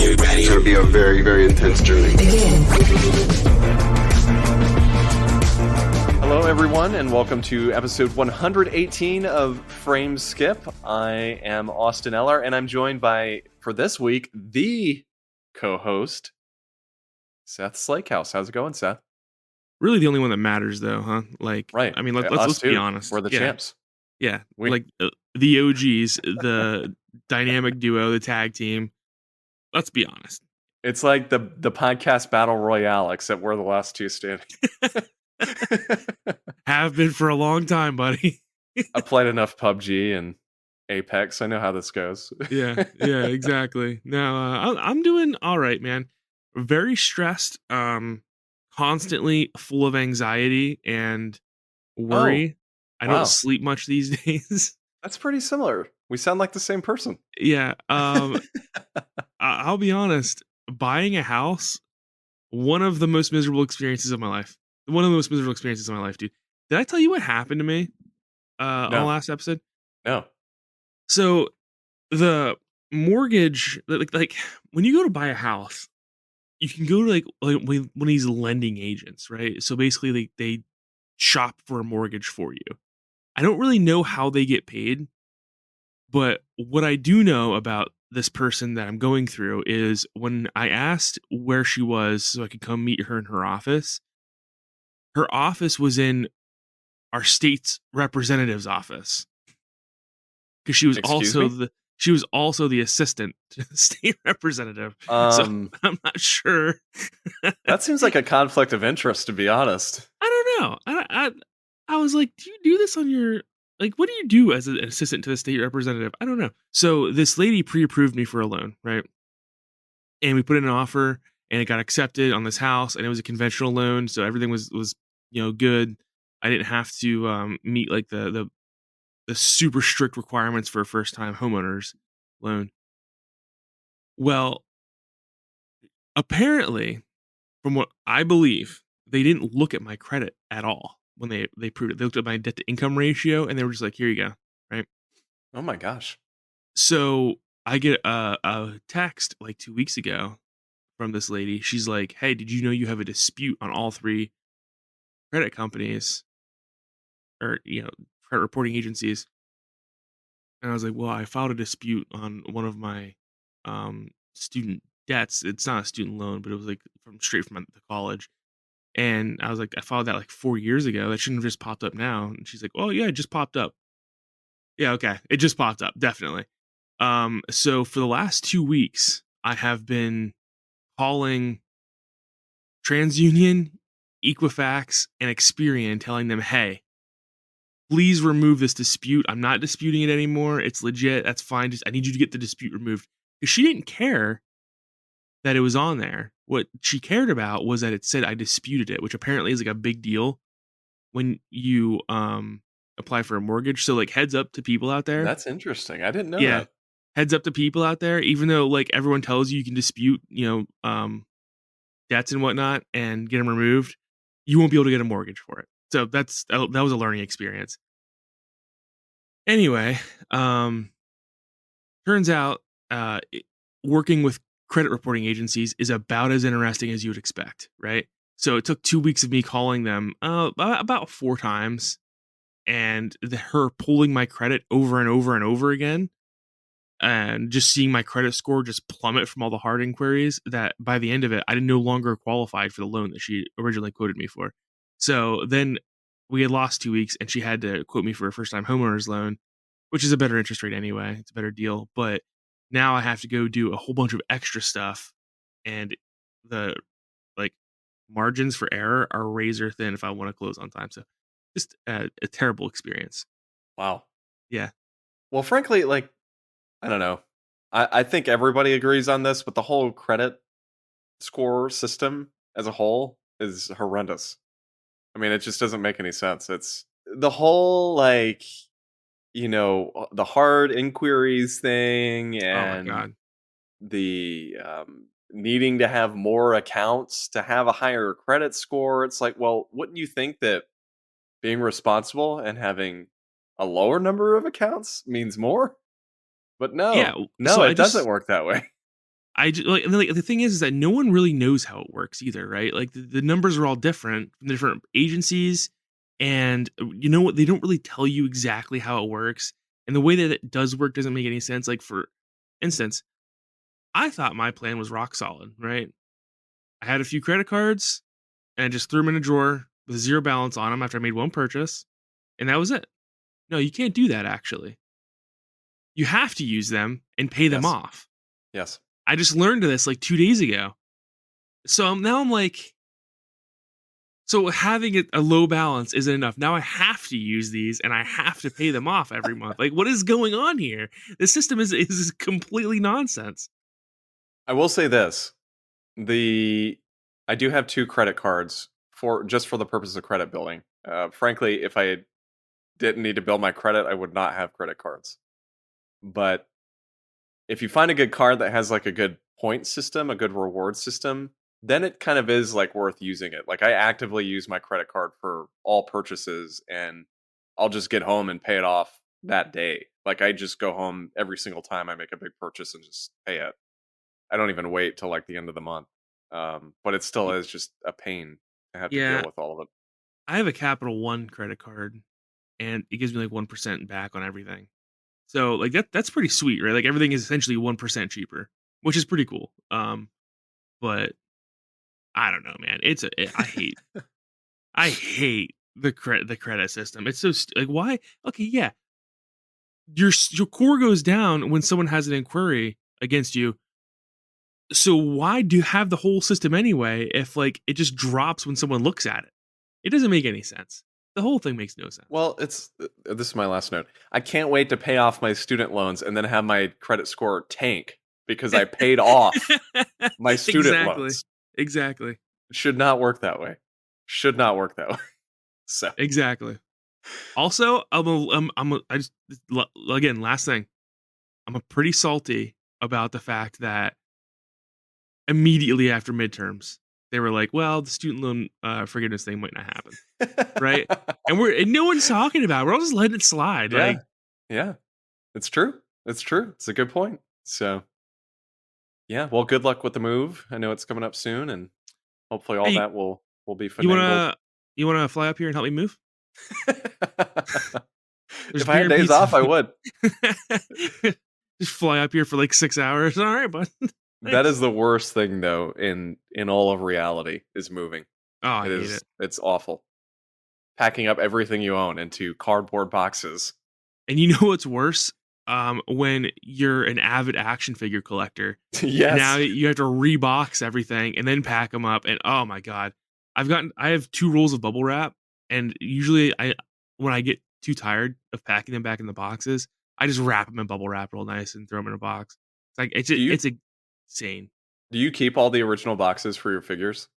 It's going to be a very, very intense journey. Hello, everyone, and welcome to episode 118 of Frame Skip. I am Austin Eller, and I'm joined by, for this week, the co-host, Seth Slakehouse. How's it going, Seth? Really the only one that matters, though, huh? Like, Right. I mean, let's be honest. We're the champs. Yeah, the OGs, the dynamic duo, the tag team. Let's be honest. It's like the podcast battle royale, except we're the last two standing. Have been for a long time, buddy. I played enough PUBG and Apex. I know how this goes. yeah, exactly. No, I'm doing all right, man. Very stressed, constantly full of anxiety and worry. I don't sleep much these days. That's pretty similar. We sound like the same person. Yeah. I'll be honest. Buying a house, one of the most miserable experiences of my life. One of the most miserable experiences of my life, dude. Did I tell you what happened to me on the last episode? No. So the mortgage, like when you go to buy a house, you can go to like one of these lending agents, right? So basically, they shop for a mortgage for you. I don't really know how they get paid, but what I do know about this person that I'm going through is when I asked where she was so I could come meet her in her office was in our state's representative's office. Because she was also the assistant to the state representative. So I'm not sure. That seems like a conflict of interest, to be honest. I don't know. I was like, do you do this on your, like, what do you do as an assistant to the state representative? I don't know. So this lady pre-approved me for a loan, right? And we put in an offer and it got accepted on this house, and it was a conventional loan. So everything was good. I didn't have to meet like the super strict requirements for a first time homeowners loan. Well, apparently, from what I believe, they didn't look at my credit at all when they approved it. They looked at my debt to income ratio and they were just like, here you go. Right. Oh my gosh. So I get a text like 2 weeks ago from this lady. She's like, hey, did you know you have a dispute on all three credit companies or, credit reporting agencies? And I was like, well, I filed a dispute on one of my student debts. It's not a student loan, but it was like straight from the college. And I was like, I filed that like 4 years ago. That shouldn't have just popped up now. And she's like, oh yeah, it just popped up. Yeah, okay. It just popped up, definitely. So for the last 2 weeks, I have been calling TransUnion, Equifax, and Experian, telling them, hey, please remove this dispute. I'm not disputing it anymore. It's legit. That's fine. I need you to get the dispute removed. Because she didn't care that it was on there. What she cared about was that it said I disputed it, which apparently is like a big deal when you apply for a mortgage. So like heads up to people out there. That's interesting. I didn't know that. Heads up to people out there, even though like everyone tells you can dispute, debts and whatnot and get them removed, you won't be able to get a mortgage for it. So that was a learning experience. Anyway, turns out working with credit reporting agencies is about as interesting as you would expect, right? So it took 2 weeks of me calling them about 4 times and her pulling my credit over and over and over again and just seeing my credit score just plummet from all the hard inquiries that by the end of it, I no longer qualified for the loan that she originally quoted me for. So then we had lost 2 weeks and she had to quote me for a first time homeowner's loan, which is a better interest rate anyway. It's a better deal. But now I have to go do a whole bunch of extra stuff, and the margins for error are razor thin if I want to close on time. So just a terrible experience. Wow. Yeah. Well, frankly, I don't know. I think everybody agrees on this, but the whole credit score system as a whole is horrendous. I mean, it just doesn't make any sense. It's the whole the hard inquiries thing and oh my God. the needing to have more accounts to have a higher credit score. It's like, well, wouldn't you think that being responsible and having a lower number of accounts means more? But no, Yeah, no, so it doesn't work that way. like the thing is that no one really knows how it works either, right? Like the numbers are all different from the different agencies, and you know what? They don't really tell you exactly how it works, and the way that it does work doesn't make any sense. Like for instance, I thought my plan was rock solid, right? I had a few credit cards, and I just threw them in a drawer with zero balance on them after I made one purchase, and that was it. No, you can't do that. Actually, you have to use them and pay them Yes. off. Yes. I just learned this like 2 days ago. So now I'm like, so having a low balance isn't enough. Now I have to use these and I have to pay them off every month. Like, what is going on here? The system is completely nonsense. I will say this: I do have 2 credit cards for the purpose of credit building. Frankly, if I didn't need to build my credit, I would not have credit cards. But if you find a good card that has like a good point system, a good reward system, then it kind of is like worth using it. Like I actively use my credit card for all purchases, and I'll just get home and pay it off that day. Like I just go home every single time I make a big purchase and just pay it. I don't even wait till like the end of the month. But it still is just a pain to have to deal Yeah, with all of it. I have a Capital One credit card, and it gives me like 1% back on everything. So like that's pretty sweet, right? Like everything is essentially 1% cheaper, which is pretty cool. But I don't know, man. I hate the credit system. It's so like why? Okay, yeah, your core goes down when someone has an inquiry against you. So why do you have the whole system anyway if like it just drops when someone looks at it? It doesn't make any sense. The whole thing makes no sense. Well, this is my last note. I can't wait to pay off my student loans and then have my credit score tank because I paid off my student Exactly. loans. Exactly. It should not work that way. Should not work that way. So Exactly. Also, I just again, last thing. I'm a pretty salty about the fact that immediately after midterms, they were like, "Well, the student loan forgiveness thing might not happen." Right? And no one's talking about it. We're all just letting it slide. yeah, Like, yeah, it's true. It's true. It's a good point. So yeah, well, good luck with the move. I know it's coming up soon, and hopefully all hey, that will be you finagled. wanna fly up here and help me move? There's If I beer had and days pizza. off, I would. Just fly up here for like 6 hours. All right, bud. That Thanks. is the worst thing though in all of reality is moving. Oh, I hate it. It's awful. Packing up everything you own into cardboard boxes. And you know what's worse? When you're an avid action figure collector, and now Yes. you have to rebox everything and then pack them up. And oh my god, I have 2 rolls of bubble wrap, and usually when I get too tired of packing them back in the boxes, I just wrap them in bubble wrap real nice and throw them in a box. It's like Do you it's insane. do you keep all the original boxes for your figures?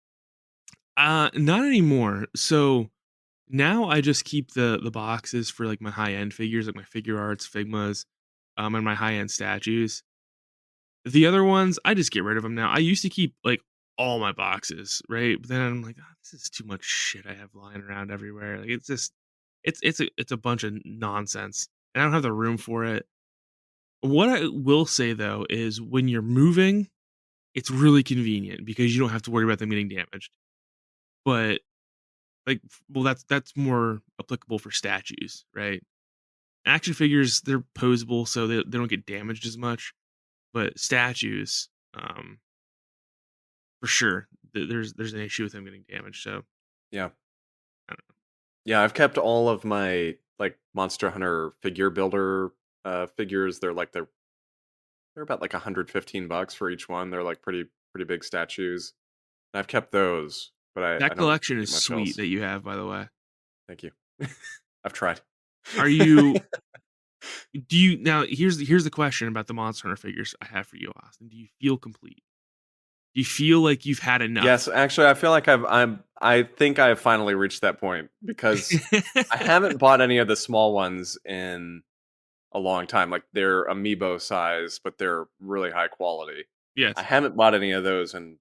Not anymore. So now I just keep the boxes for like my high end figures, like my figure arts, Figmas, and my high end statues. The other ones, I just get rid of them now. I used to keep like all my boxes, right? But then I'm like, "Oh, this is too much shit I have lying around everywhere. Like it's just it's a bunch of nonsense, and I don't have the room for it." What I will say though is when you're moving, it's really convenient because you don't have to worry about them getting damaged. But like, well, that's more applicable for statues, right? Action figures, they're posable, so they don't get damaged as much. But statues, for sure, there's an issue with them getting damaged. So Yeah. I don't Yeah, I've kept all of my like Monster Hunter figure builder figures. They're about like $115 for each one. They're like pretty big statues. And I've kept those, but know. I That don't collection keep is much sweet else. that you have, by the way. Thank you. I've tried. Are you? Do you now? Here's the question about the Monster Hunter figures I have for you, Austin. Do you feel complete? Do you feel like you've had Yes, enough? actually, I feel like I think I've finally reached that point because I haven't bought any of the small ones in a long time. Like they're amiibo size, but they're really high quality. I Yes. haven't bought any of those in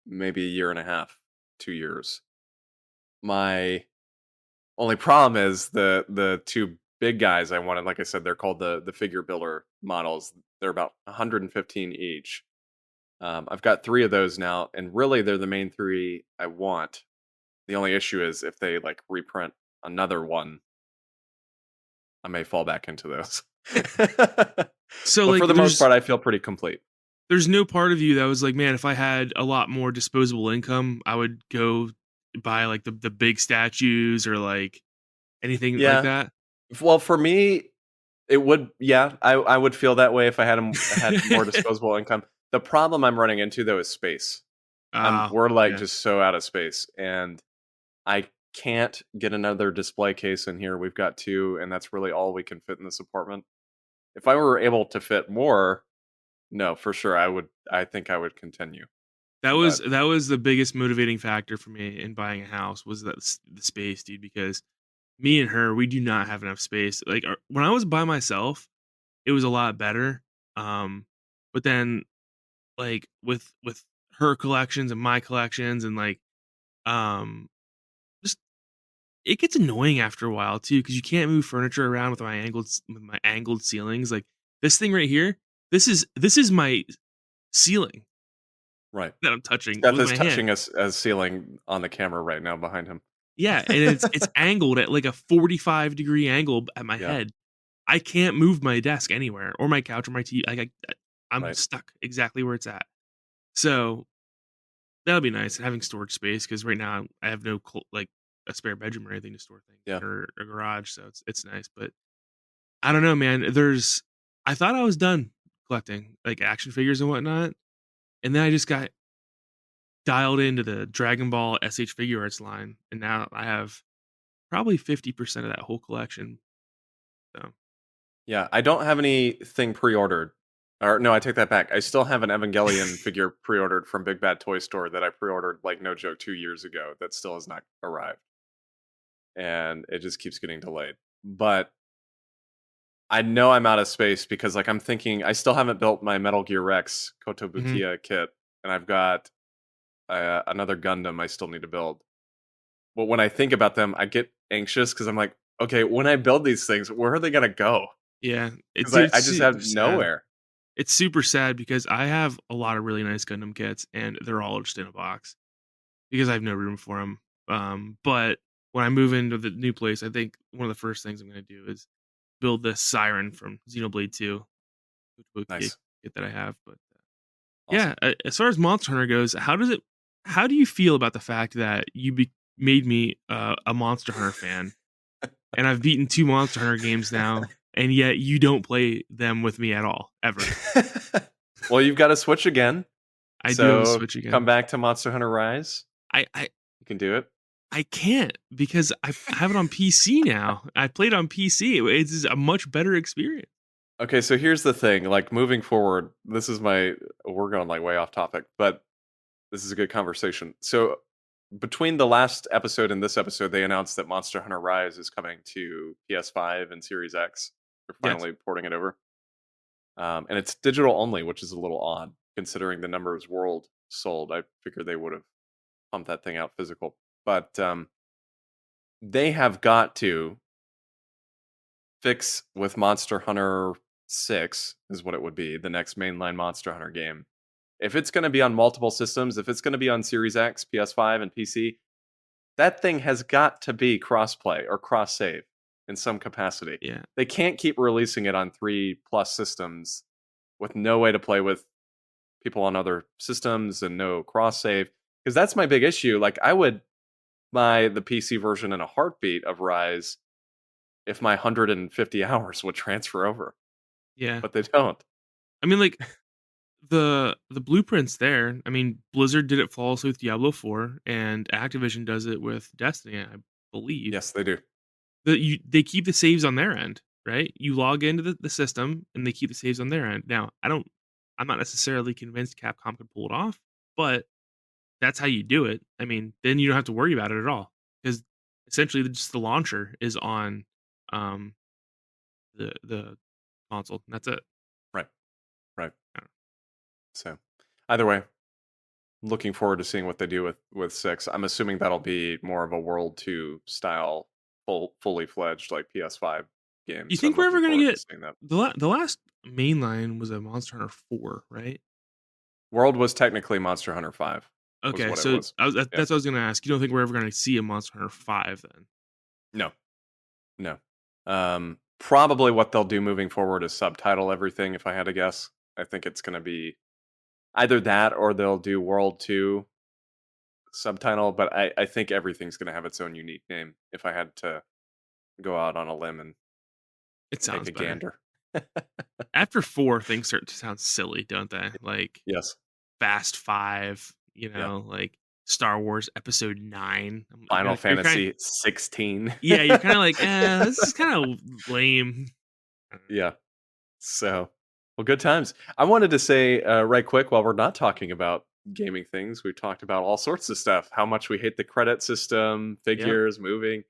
maybe a year and a half, 2 years. My only problem is the 2 big guys I wanted. Like I said, they're called the figure builder models. They're about 115 each. I've got 3 of those now, and really they're the main 3 I want. The only issue is if they like reprint another one, I may fall back into those. So But like for the most part, I feel pretty complete. there's no part of you that was like, man, if I had a lot more disposable income, I would go buy like the big statues or like anything like Yeah. that. Well, for me, it would. Yeah, I would feel that way if I had more disposable income. The problem I'm running into though is space. Oh, We're like yeah. just so out of space, and I can't get another display case in here. We've got 2, and that's really all we can fit in this apartment. If I were able to fit more, no, for sure, I would. I think I would continue. But That was the biggest motivating factor for me in buying a house was that the space, dude, because me and her, we do not have enough space. Like when I was by myself, it was a lot better. But then like with her collections and my collections and like um just it gets annoying after a while too because you can't move furniture around with my angled ceilings. Like this thing right here, this is my ceiling right, that I'm touching Seth with is my hand. touching us a ceiling on the camera right now behind him. Yeah, and it's angled at like a 45-degree angle at my Yeah, head. I can't move my desk anywhere or my couch or my TV. Like I'm right. stuck exactly where it's at. So that'll be nice having storage space because right now I have no like a spare bedroom or anything to store things Yeah. in or a garage. So it's nice, but I don't know, man. I thought I was done collecting like action figures and whatnot, and then I just got dialed into the Dragon Ball SH Figure Arts line, and now I have probably 50% of that whole collection. So Yeah, I don't have anything pre-ordered. Or no, I take that back. I still have an Evangelion figure pre-ordered from Big Bad Toy Store that I pre-ordered like no joke 2 years ago that still has not arrived. And it just keeps getting delayed. But I know I'm out of space because like I'm thinking I still haven't built my Metal Gear Rex mhm. Kotobukiya kit, and I've got another Gundam I still need to build. But when I think about them, I get anxious because I'm like, okay, when I build these things, where are they gonna go? Yeah, Because dude, I it's just super have sad. nowhere. It's super sad because I have a lot of really nice Gundam kits, and they're all just in a box because I have no room for them. But when I move into the new place, I think one of the first things I'm going to do is build this Siren from Xenoblade 2, which would be a Nice. kit that I have. But yeah, Awesome. as far as Monster Hunter goes, how do you feel about the fact that made me a Monster Hunter fan, and I've beaten 2 Monster Hunter games now, and yet you don't play them with me at all ever? Well, you've got to switch again. I do have a So Switch come again. back to Monster Hunter Rise. I You can do it. I can't because I have it on PC now. I played on PC. It's a much better experience. Okay, so here's the thing. Like moving forward, this is my we're going like way off topic, but this is a good conversation. So between the last episode and this episode, they announced that Monster Hunter Rise is coming to PS5 and Series X. They're Yes. finally porting it over. And it's digital only, which is a little odd considering the number of world sold. I figured they would have pumped that thing out physical. But they have got to fix with Monster Hunter 6, is what it would be, the next mainline Monster Hunter game. If it's going to be on multiple systems, if it's going to be on Series X, PS5, and PC, that thing has got to be crossplay or cross save in some capacity. Yeah. They can't keep releasing it on 3 plus systems with no way to play with people on other systems and no cross save, because that's my big issue. Like I would buy the PC version in a heartbeat of Rise if my 150 hours would transfer over, Yeah. but they don't. I mean, like the blueprints there. I mean, Blizzard did it flawlessly with Diablo 4, and Activision does it with Destiny, I believe. Yes, they do. They keep the saves on their end, right? You log into the system, and they keep the saves on their end. Now, I'm not necessarily convinced Capcom could pull it off, but that's how you do it. I mean, then you don't have to worry about it at all because essentially just the launcher is on um the console. And that's it. Right, right. I don't So either way, looking forward to seeing what they do with 6. I'm assuming that'll be more of a World 2 style, fully fledged like PS5 game. You So I'm think we're looking ever gonna forward to get seeing that. the last mainline was a Monster Hunter 4, right? World was technically Monster Hunter 5, was Okay, what it so was. that's Yeah. what I was gonna ask. You don't think we're ever gonna see a Monster Hunter 5 then? No, no. Probably what they'll do moving forward is subtitle everything, if I had to guess. I think it's going to be either that or they'll do World 2 subtitle, but I think everything's going to have its own unique name if I had to go out on a limb and It take sounds a better. gander. After 4, things start to sound silly, don't they? Like Yes. Fast 5, Yeah. like Star Wars Episode 9. Final You're kind Fantasy 16. yeah, you're kinda like, this is kinda lame." Yeah. So, well, good times. I wanted to say right quick while we're not talking about gaming things, we've talked about all sorts of stuff. How much we hate the credit system, Yep. figures, moving.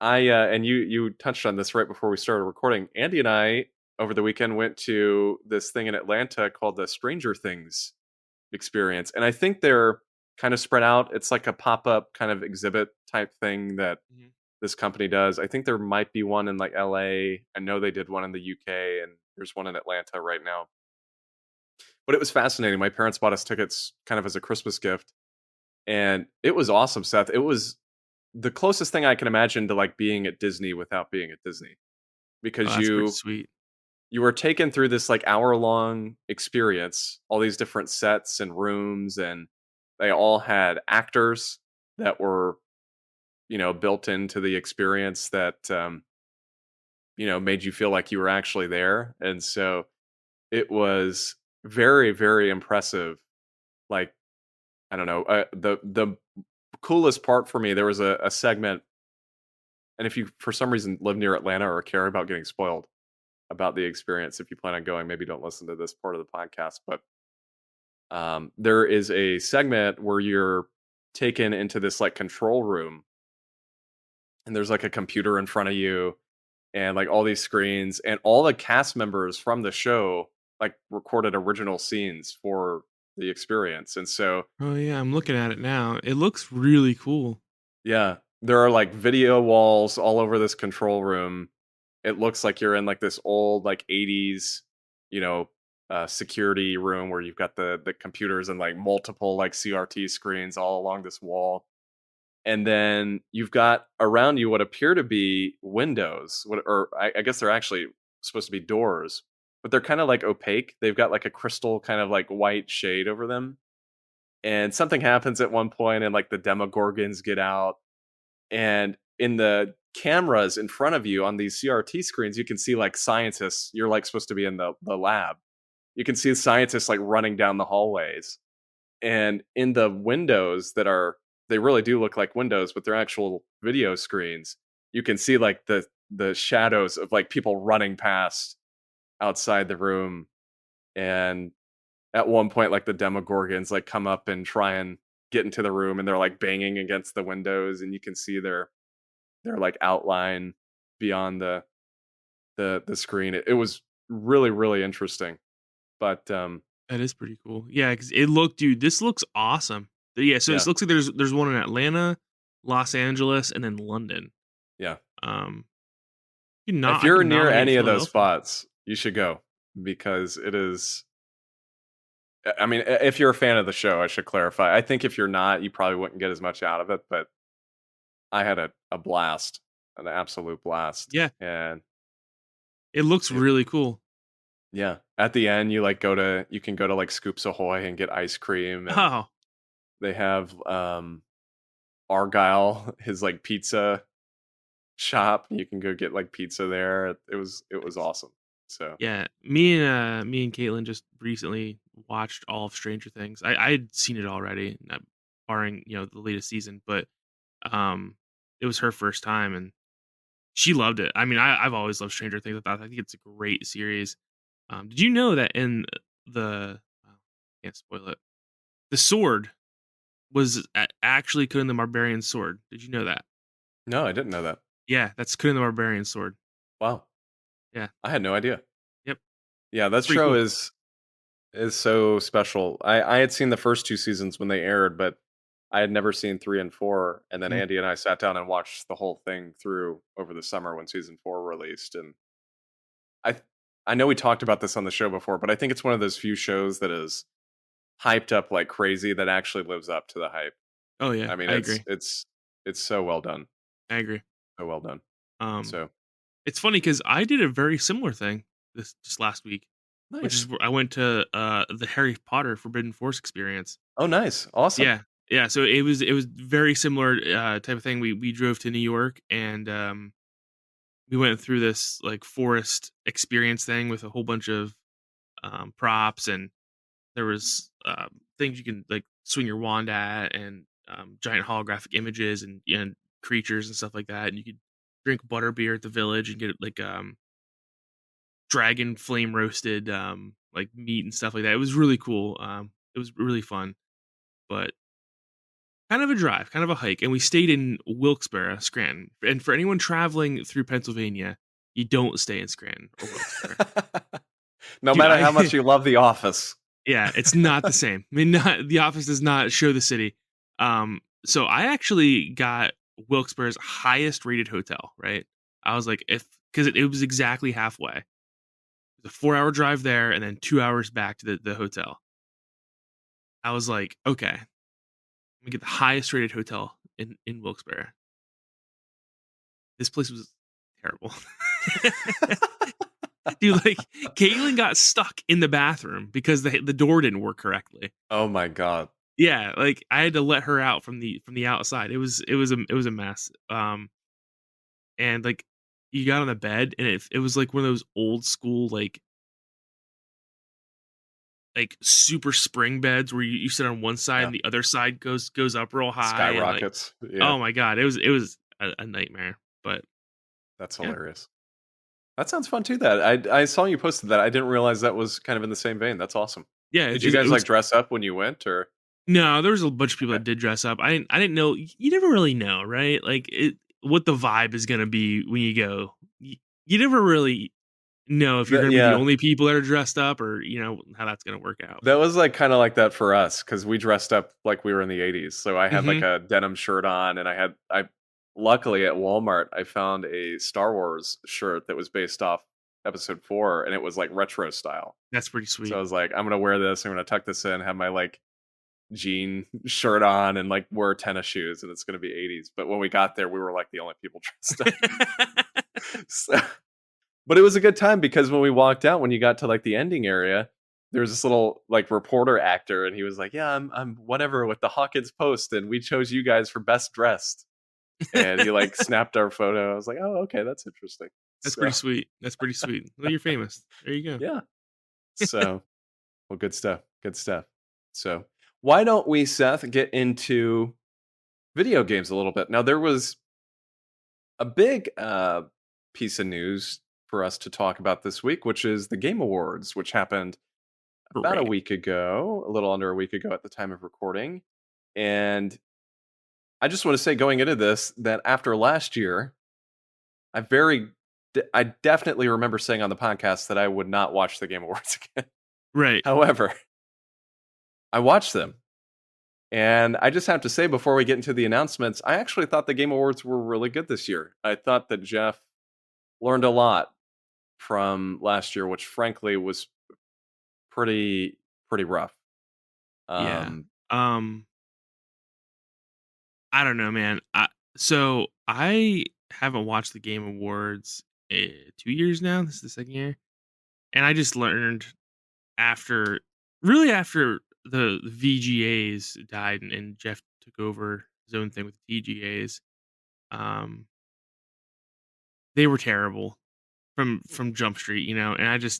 And you touched on this right before we started recording. Andy and I over the weekend went to this thing in Atlanta called the Stranger Things experience, and I think they're kind of spread out. It's like a pop up kind of exhibit type thing that Mhm. this company does. I think there might be one in like LA. I know they did one in the UK, and there's one in Atlanta right now. But it was fascinating. My parents bought us tickets kind of as a Christmas gift, and it was awesome, Seth. It was the closest thing I can imagine to like being at Disney without being at Disney Oh, because that's pretty you sweet. you were taken through this like hour long experience, all these different sets and rooms, and they all had actors that were built into the experience that made you feel like you were actually there, and so it was very very impressive. Like I don't know, the coolest part for me, there was a segment. And if you, for some reason, live near Atlanta or care about getting spoiled about the experience, if you plan on going, maybe don't listen to this part of the podcast. But there is a segment where you're taken into this like control room, and there's like a computer in front of you, and like all these screens, and all the cast members from the show like recorded original scenes for the experience. And so, Oh, yeah, I'm looking at it now. It looks really cool. yeah, there are like video walls all over this control room. It looks like you're in like this old like 80s, you know, security room where you've got the computers and like multiple like CRT screens all along this wall. And then you've got around you what appear to be windows, or I guess they're actually supposed to be doors, but they're kind of like opaque. They've got like a crystal kind of like white shade over them. And something happens at one point, and like the Demogorgons get out, and in the cameras in front of you on these CRT screens, you can see like scientists. You're like supposed to be in the lab. You can see the scientists like running down the hallways. And in the windows that are, they really do look like windows, but they're actual video screens. You can see like the shadows of like people running past outside the room. And at one point, like the Demogorgons like come up and try and get into the room, and they're like banging against the windows, and you can see their like outline beyond the screen. It was really really interesting. But That is pretty cool. Yeah, because it looked, dude, this looks awesome. Yeah, so it yeah, looks like there's one in Atlanta, Los Angeles, and then London. yeah. Um, If I you're could near nominate any of those Philadelphia. spots, you should go because it is. I mean, if you're a fan of the show, I should clarify. I think if you're not, you probably wouldn't get as much out of it. But I had a blast, an absolute blast, Yeah, and it looks it, really cool. yeah. At the end, you can go to like Scoops Ahoy and get ice cream, and Oh, they have Argyle, his like pizza shop. You can go get like pizza there. It was nice. awesome. So Yeah, me and Caitlin just recently watched all of Stranger Things. I'd seen it already, barring the latest season, but um, it was her first time and she loved it. I mean, I've always loved Stranger Things. I think it's a great series. Did you know that in well, can't spoil it. The sword was actually Conan the Barbarian's sword. Did you know that? no, I didn't know that. Yeah, that's Conan the Barbarian's sword. Wow, Yeah. I had no idea. Yep. Yeah, that Pretty show cool. is so special. I had seen the first 2 seasons when they aired, but I had never seen 3 and 4, and then Mm. Andy and I sat down and watched the whole thing through over the summer when season 4 released, and I I know we talked about this on the show before, but I think it's one of those few shows that is hyped up like crazy that actually lives up to the hype. Oh yeah, I mean, I agree. it's so well done, I agree. so well done. Um, So it's funny because I did a very similar thing this just last week, which is nice. where I went to the Harry Potter Forbidden Forest experience. Oh, nice, awesome. Yeah, yeah. So it was very similar type of thing. We drove to New York and we went through this like forest experience thing with a whole bunch of props, and there was things you can like swing your wand at, and giant holographic images and creatures and stuff like that. And you could drink butterbeer at the village and get like dragon flame roasted like meat and stuff like that. It was really cool. It was really fun, but kind of a drive, kind of a hike. And we stayed in Wilkes-Barre, Scranton. And for anyone traveling through Pennsylvania, you don't stay in Scranton or Wilkes-Barre. No Dude, matter how much you love The Office. yeah, it's not the same. I mean, The Office does not show the city. So I actually got Wilkes-Barre's highest rated hotel. Right, I was like, if because it was exactly halfway. It was a 4-hour drive there, and then 2 hours back to the hotel. I was like, okay, let me get the highest rated hotel in Wilkes-Barre. This place was terrible. Dude, like Caitlin got stuck in the bathroom because the door didn't work correctly. Oh my god. Yeah, like I had to let her out from the outside. It was a mess. And like you got on the bed and it was like one of those old school like super spring beds where you sit on one side Yeah. and the other side goes up real high. And, like, Skyrockets. Yeah, oh my god, it was a nightmare. But that's yeah, hilarious. That sounds fun too. That I saw you posted that. I didn't realize that was kind of in the same vein. That's awesome. yeah, Did you guys like dress up when you went, or no, there was a bunch of people okay? that did dress up. I didn't know. You never really know, right? Like what the vibe is gonna be when you go. You never really know if you're gonna be the Yeah, only people that are dressed up, or how that's gonna work out. that was like kind of like that for us because we dressed up like we were in the '80s. So I had like Hmm. a denim shirt on, and I luckily at Walmart I found a Star Wars shirt that was based off Episode 4, and it was like retro style. That's pretty So I sweet. was like, I'm gonna wear this. I'm gonna tuck this in, have my like jean shirt on, and like wear tennis shoes, and it's gonna be '80s. But when we got there, we were like the only people dressed up. So, but it was a good time because when we walked out, when you got to like the ending area, there was this little like reporter actor, and he was like, "Yeah, I'm whatever with the Hawkins Post, and we chose you guys for best dressed." And he like snapped our photo. I was like, "Oh, okay, that's interesting." That's So pretty sweet. That's pretty sweet. Well, you're famous. There you yeah, so well, good stuff. Good stuff. So why don't we, Seth, get into video games a little bit? Now there was a big piece of news for us to talk about this week, which is the Game Awards, which happened go. about a Great. week ago, a little under a week ago at the time of recording. And I just want to say, going into this, that after last year, I definitely remember saying on the podcast that I would not watch the Game Awards again. Right. However, I watched them. And I just have to say, before we get into the announcements, I actually thought the Game Awards were really good this year. I thought that Jeff learned a lot from last year, which frankly was pretty rough. Yeah. Um, Um. I don't know, man. So I haven't watched the Game Awards 2 years now. This is the second year, and I just learned after really after the VGAs died and Jeff took over his own thing with the TGAs. Um, they were terrible from Jump Street, and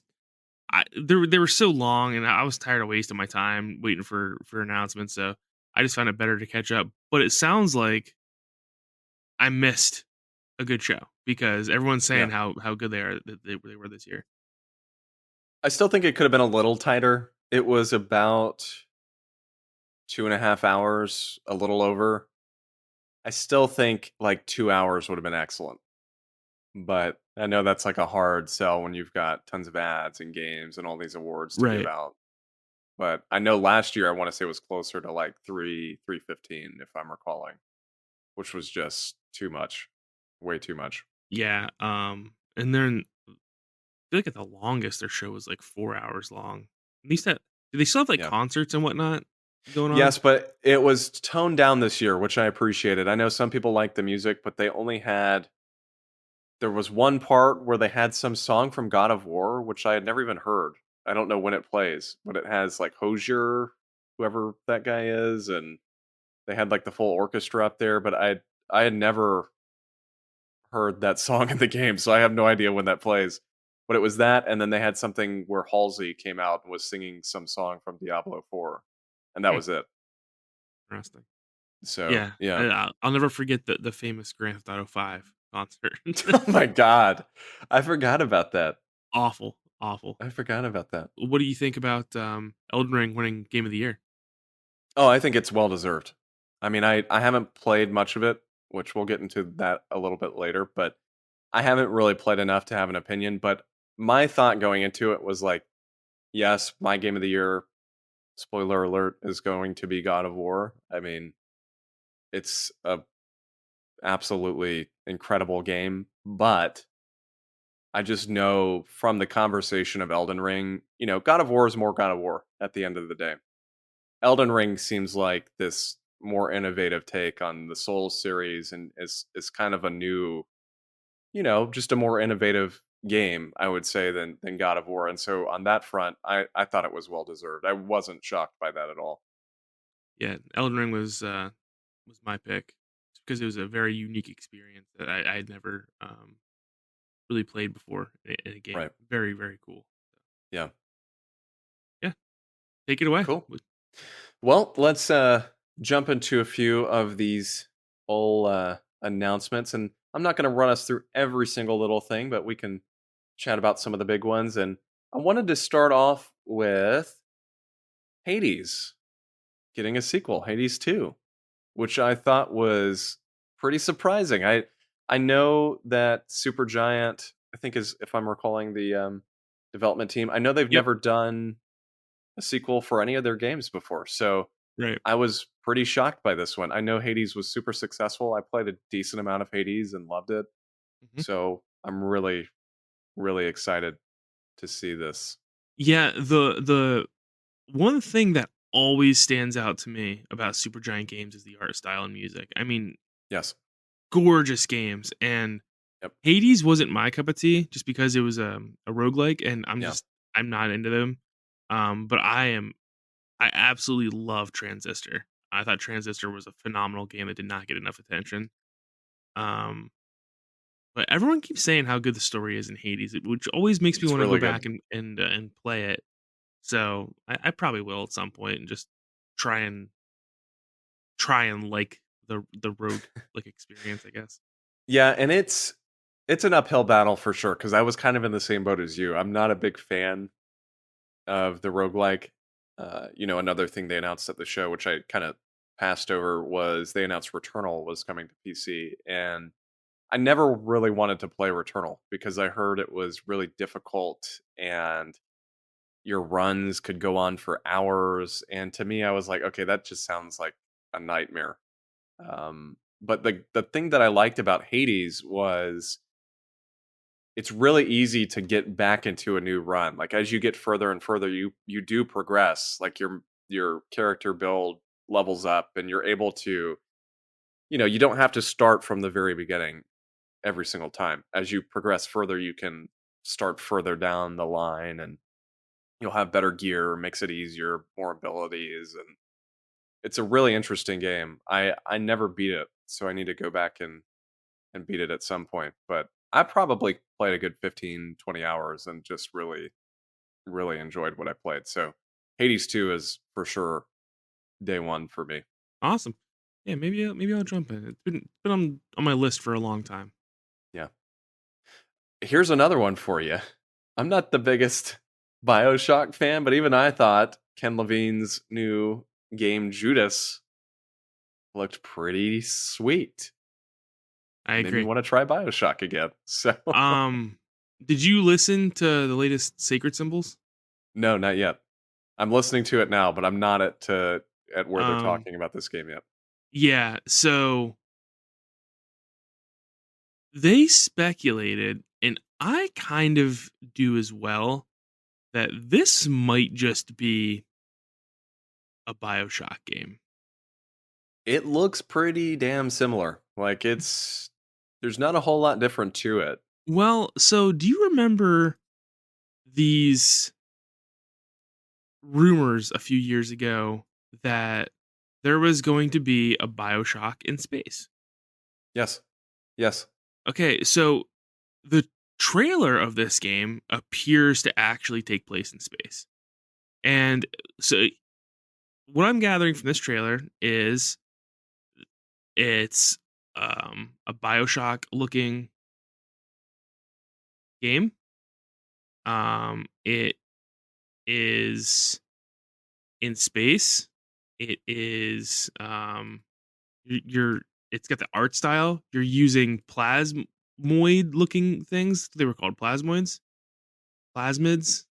they were so long, and I was tired of wasting my time waiting for announcements. So I just found it better to catch up. But it sounds like I missed a good show because everyone's yeah, saying how good they are that they were this year. I still think it could have been a little tighter. It was about 2.5 hours, a little over. I still think like 2 hours would have been excellent. But I know that's like a hard sell when you've got tons of ads and games and all these awards to give Right. out. But I know last year I want to say it was closer to like 315 if I'm recalling, which was just too much. Way too much. Yeah. And then I feel like at the longest their show was like 4 hours long. At least Do they still have like Yeah. concerts and whatnot going on? Yes, but it was toned down this year, which I appreciated. I know some people like the music, but they only had there was one part where they had some song from God of War, which I had never even heard. I don't know when it plays, but it has like Hosier, whoever that guy is, and they had like the full orchestra up there, but I had never heard that song in the game, so I have no idea when that plays. But it was that, and then they had something where Halsey came out and was singing some song from Diablo 4, and that Hmm, was it. interesting. So, Yeah, yeah. I'll never forget the famous Grand Theft Auto 5 concert. Oh my god. I forgot about that. Awful, awful. I forgot about that. What do you think about Elden Ring winning Game of the Year? Oh, I think it's well deserved. I mean, I haven't played much of it, which we'll get into that a little bit later, but I haven't really played enough to have an opinion, but my thought going into it was like, yes, my game of the year, spoiler alert, is going to be God of War. I mean, it's a absolutely incredible game, but I just know from the conversation of Elden Ring, God of War is more God of War at the end of the day. Elden Ring seems like this more innovative take on the Souls series and is kind of a new, just a more innovative game, I would say, than God of War. And so on that front, I thought it was well deserved. I wasn't shocked by that at all. Yeah, Elden Ring was my pick because it was a very unique experience that I had never really played before in a game. Right. Very, very cool. Yeah. Yeah, take it away. Cool. Well, let's jump into a few of these whole announcements, and I'm not going to run us through every single little thing, but we can chat about some of the big ones. And I wanted to start off with Hades getting a sequel, Hades 2, which I thought was pretty surprising. I know that Supergiant, I think is if I'm recalling the development team, I know they've Yep. never done a sequel for any of their games before. So Right. I was pretty shocked by this one. I know Hades was super successful. I played a decent amount of Hades and loved it. Mhm. So I'm really, really excited to see this. Yeah, the one thing that always stands out to me about Supergiant games is the art style and music. I mean, Yes. gorgeous games. And Yep. Hades wasn't my cup of tea just because it was a roguelike and Yeah. I'm not into them. But I absolutely love Transistor. I thought Transistor was a phenomenal game that did not get enough attention. Um, but everyone keeps saying how good the story is in Hades, which always makes me It's want to go really good. back and play it. So I probably will at some point and just try and like the rogue like experience, I guess. Yeah, and it's an uphill battle for sure because I was kind of in the same boat as you. I'm not a big fan of the roguelike. Another thing they announced at the show, which I kind of passed over, was they announced Returnal was coming to PC, and I never really wanted to play Returnal because I heard it was really difficult and your runs could go on for hours. And to me, I was like, okay, that just sounds like a nightmare. But the thing that I liked about Hades was it's really easy to get back into a new run. Like as you get further and further, you do progress. Like your character build levels up, and you're able to, you don't have to start from the very beginning every single time. As you progress further, you can start further down the line, and you'll have better gear, makes it easier, more abilities, and it's a really interesting game. I never beat it, so I need to go back and beat it at some point. But I probably played a good 15, 20 hours and just really, really enjoyed what I played. So Hades 2 is for sure day one for me. Awesome. Yeah, maybe I'll jump in. It's been on my list for a long time. Yeah. Here's another one for you. I'm not the biggest BioShock fan, but even I thought Ken Levine's new game Judas looked pretty sweet. I Made me agree. want to try BioShock again. So Um, did you listen to the latest Sacred Symbols? no, not yet. I'm listening to it now, but I'm not at where they're Um, talking about this game yet. yeah. So they speculated, and I kind of do as well, that this might just be a BioShock game. It looks pretty damn similar. Like there's not a whole lot different to it. Well, so do you remember these rumors a few years ago that there was going to be a BioShock in space? Yes. Yes. Okay, so the trailer of this game appears to actually take place in space. And so what I'm gathering from this trailer is it's a BioShock looking game. It is in space. It is you're it's got the art style. You're using plasmoid looking things. They were called plasmoids, plasmids,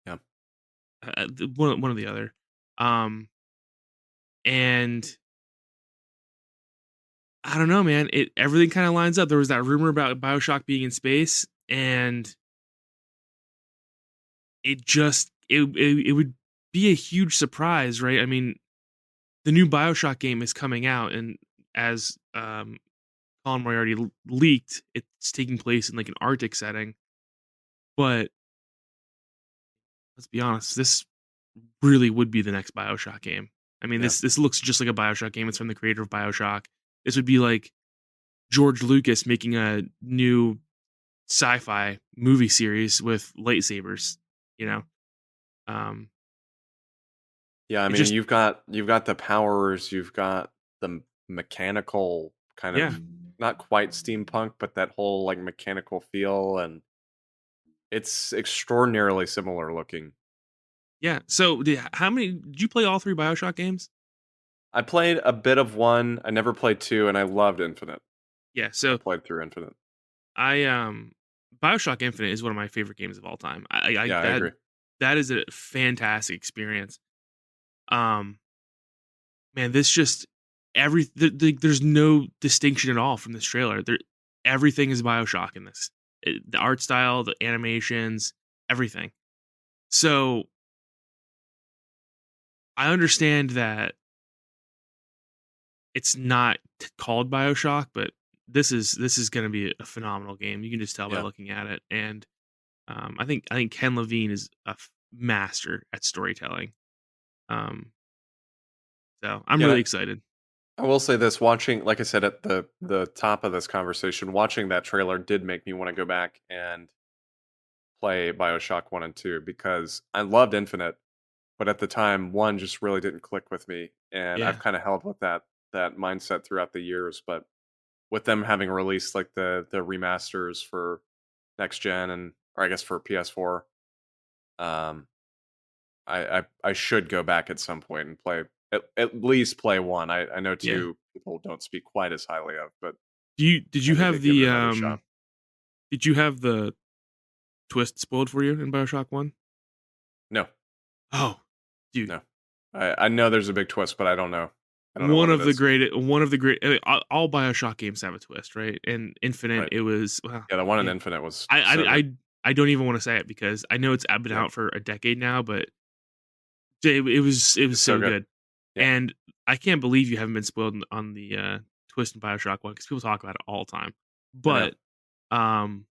Yeah. one or the other. And I don't know, man. It everything kind of lines up. There was that rumor about BioShock being in space, and it would be a huge surprise, right? I mean, the new BioShock game is coming out, and as Colin Moriarty leaked, it's taking place in like an Arctic setting. But let's be honest, this really would be the next BioShock game. I mean, Yeah. this looks just like a BioShock game. It's from the creator of BioShock. This would be like George Lucas making a new sci-fi movie series with lightsabers, you know. Um Yeah, I it mean, just you've got the powers, you've got the mechanical kind yeah. of not quite steampunk, but that whole like mechanical feel, and it's extraordinarily similar looking. Yeah. So, how many did you play all 3 BioShock games? I played a bit of one, I never played two, and I loved Infinite. Yeah. I So, played through Infinite. I BioShock Infinite is one of my favorite games of all time. I Yeah, I agree. that is a fantastic experience. Um Man, this just there's no distinction at all from this trailer. Everything is BioShock in this. The art style, the animations, everything. So, I understand that it's not called BioShock, but this is going to be a phenomenal game. You can just tell by Yeah. looking at it, and I think Ken Levine is a master at storytelling. Um, so I'm Yeah, really and excited. I will say this, watching like I said at the top of this conversation, watching that trailer did make me want to go back and play BioShock 1 and 2 because I loved Infinite, but at the time 1 just really didn't click with me, and I've Yeah, kind of held with that mindset throughout the years, but with them having released like the remasters for next gen and or I guess for PS4, um I should go back at some point and play at least play 1. I know yeah. 2 people don't speak quite as highly of, but Did I you need to have give it the another shot. twist spoiled for you in BioShock One? No. Oh, dude, No. I know there's a big twist, but I don't know. I don't know what it is. one of the great. All BioShock games have a twist, right? And Infinite, Right. it was well, Yeah, the one in yeah. Infinite was I so I good. I I don't even want to say it because I know it's been Yeah. out for a decade now, but it was It's so so good. good, Yeah. and I can't believe you haven't been spoiled on the twist in BioShock One because people talk about it all the time. I know. But um,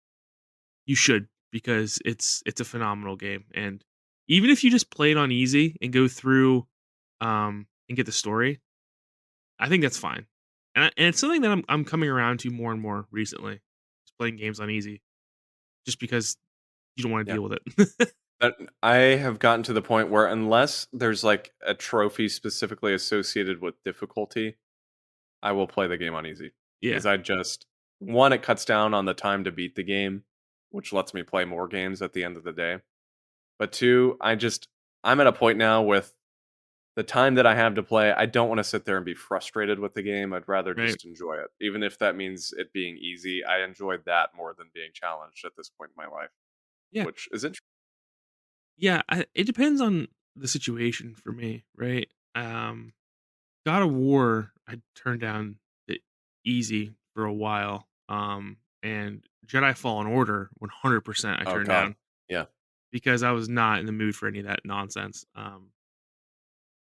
you should because it's a phenomenal game, and even if you just play it on easy and go through and get the story, I think that's fine. And it's something that I'm coming around to more and more recently. Just playing games on easy, just because you don't want to Yeah. deal with it. That I have gotten to the point where unless there's like a trophy specifically associated with difficulty, I will play the game on easy Yeah, because I just one, it cuts down on the time to beat the game, which lets me play more games at the end of the day. But two, I'm at a point now with the time that I have to play, I don't want to sit there and be frustrated with the game. I'd rather right. just enjoy it. Even if that means it being easy, I enjoy that more than being challenged at this point in my life, Yeah, which is interesting. yeah. It depends on the situation for me, right? Um, God of War, I turned down the easy for a while. And Jedi Fallen Order, 100%, I Oh turned god. down. Yeah. Because I was not in the mood for any of that nonsense.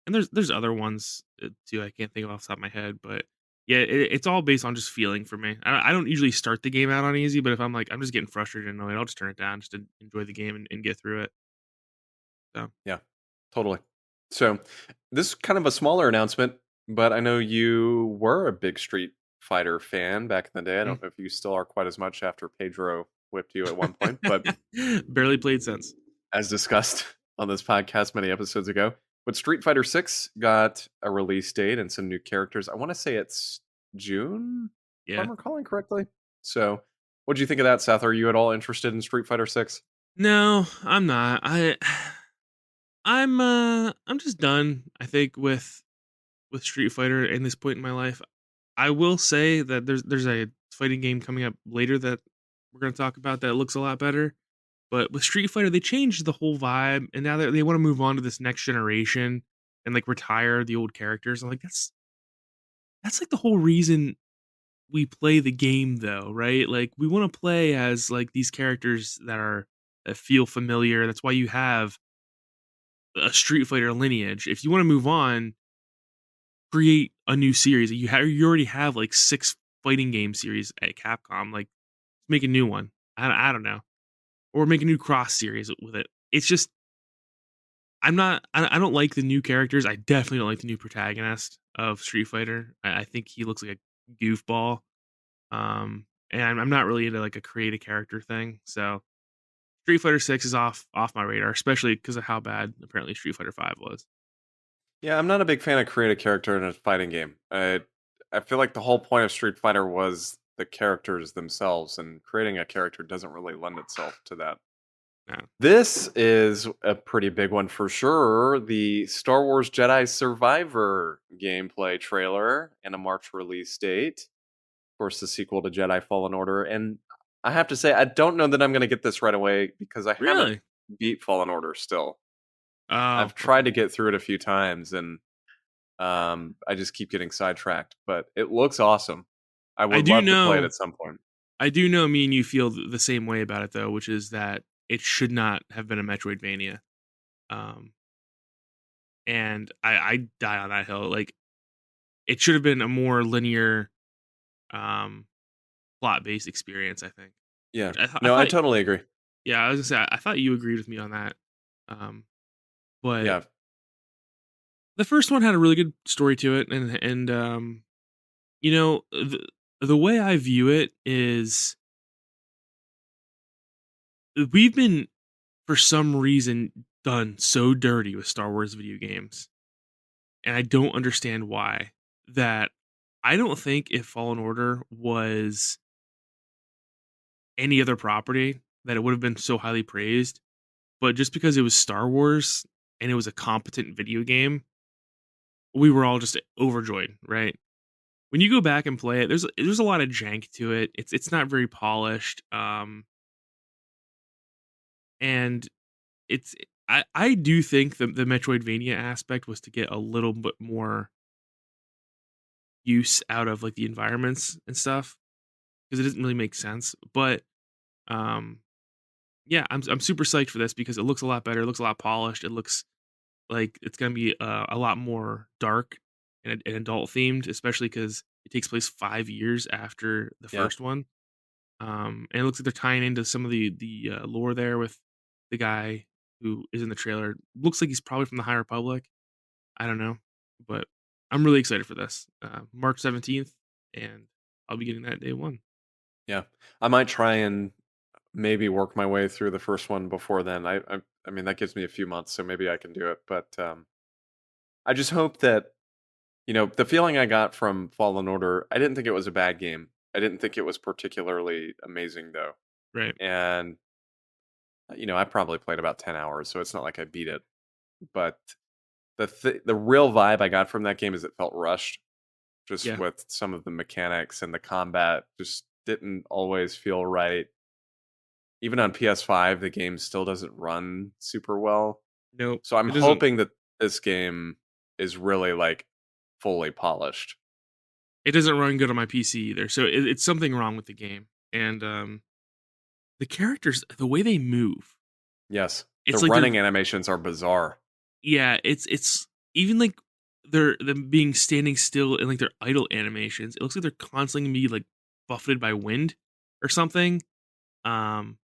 And there's other ones too. I can't think of off the top of my head, but yeah, it's all based on just feeling for me. I don't usually start the game out on easy, but if I'm like I'm just getting frustrated and annoyed, I'll just turn it down just to enjoy the game and get through it. So Yeah, totally. So this is kind of a smaller announcement, but I know you were a big Street Fighter fan back in the day. I mm. don't know if you still are quite as much after Pedro whipped you at one point, but Barely played since. as discussed on this podcast many episodes ago, but Street Fighter 6 got a release date and some new characters. I want to say it's June, if Yeah. I'm recalling correctly. So, what do you think of that, Seth? Are you at all interested in Street Fighter 6? No, I'm not. I'm just done, I think, with Street Fighter in this point in my life. I will say that there's a fighting game coming up later that we're gonna talk about that looks a lot better. But with Street Fighter, they changed the whole vibe, and now they want to move on to this next generation and like retire the old characters. I'm like, that's like the whole reason we play the game, though, right? Like we want to play as like these characters that feel familiar. That's why you have a Street Fighter lineage. If you want to move on, create a new series. You already have like 6 fighting game series at Capcom. Like make a new one. I don't know, or make a new cross series with it. It's just I don't like the new characters. I definitely don't like the new protagonist of Street Fighter. I think he looks like a goofball. And I'm not really into like a create a character thing. So Street Fighter 6 is off my radar, especially because of how bad apparently Street Fighter 5 was. Yeah, I'm not a big fan of create a character in a fighting game. I feel like the whole point of Street Fighter was the characters themselves, and creating a character doesn't really lend itself to that. No. This is a pretty big one for sure. The Star Wars Jedi Survivor gameplay trailer and a March release date. Of course, the sequel to Jedi Fallen Order. And I have to say, I don't know that I'm going to get this right away because I haven't Really? beat Fallen Order still. Oh, I've tried to get through it a few times and I just keep getting sidetracked. But it looks awesome. I I would do love to play it know. at some point. I do know. Me and you feel the same way about it, though, which is that it should not have been a Metroidvania. Um, and I die on that hill. Like it should have been a more linear, um, plot based experience. I think. Yeah. Which I No, I thought. totally agree. Yeah, I was gonna say I thought you agreed with me on that. Um, but Yeah. the first one had a really good story to it, and you know the way I view it is we've been for some reason done so dirty with Star Wars video games, and I don't understand why. That I don't think if Fallen Order was any other property that it would have been so highly praised, but just because it was Star Wars and it was a competent video game, we were all just overjoyed, right? When you go back and play it, there's a lot of jank to it. It's not very polished. And it's I do think the Metroidvania aspect was to get a little bit more use out of like the environments and stuff because it doesn't really make sense. But um yeah, I'm super psyched for this because it looks a lot better. It looks a lot polished. It looks like it's gonna be a lot more dark and adult themed, especially because it takes place 5 years after the Yeah. first one. And it looks like they're tying into some of the lore there with the guy who is in the trailer. Looks like he's probably from the High Republic. I don't know, but I'm really excited for this. March 17th, and I'll be getting that day one. Yeah. I might try and maybe work my way through the first one before then. I mean that gives me a few months, so maybe I can do it. But I just hope that the feeling I got from Fallen Order. I didn't think it was a bad game. I didn't think it was particularly amazing though, Right? and I probably played about 10 hours, so it's not like I beat it. But the real vibe I got from that game is it felt rushed, just Yeah. with some of the mechanics and the combat just didn't always feel right. Even on PS5, the game still doesn't run super well. Nope. So I'm It doesn't. hoping that this game is really like fully polished. It doesn't run good on my PC either. So it's something wrong with the game. And the characters, the way they move, Yes. The it's like running animations are bizarre. yeah, it's even like them being standing still in like their idle animations, it looks like they're constantly gonna be like buffeted by wind or something. Um,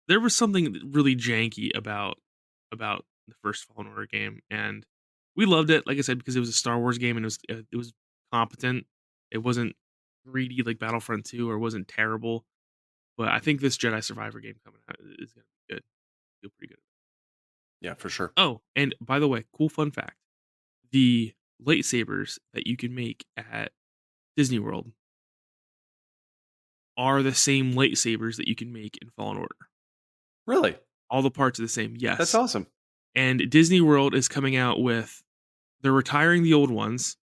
there was something really janky about the first Fallen Order game, and we loved it. Like I said, because it was a Star Wars game and it was competent. It wasn't 3D like Battlefront 2 or wasn't terrible. But I think this Jedi Survivor game coming out is gonna be good. Feel pretty good. Yeah, for sure. Oh, and by the way, cool fun fact: the lightsabers that you can make at Disney World are the same lightsabers that you can make in Fallen Order. Really? All the parts are the same. That's Yes. awesome. And Disney World is coming out with they're retiring the old ones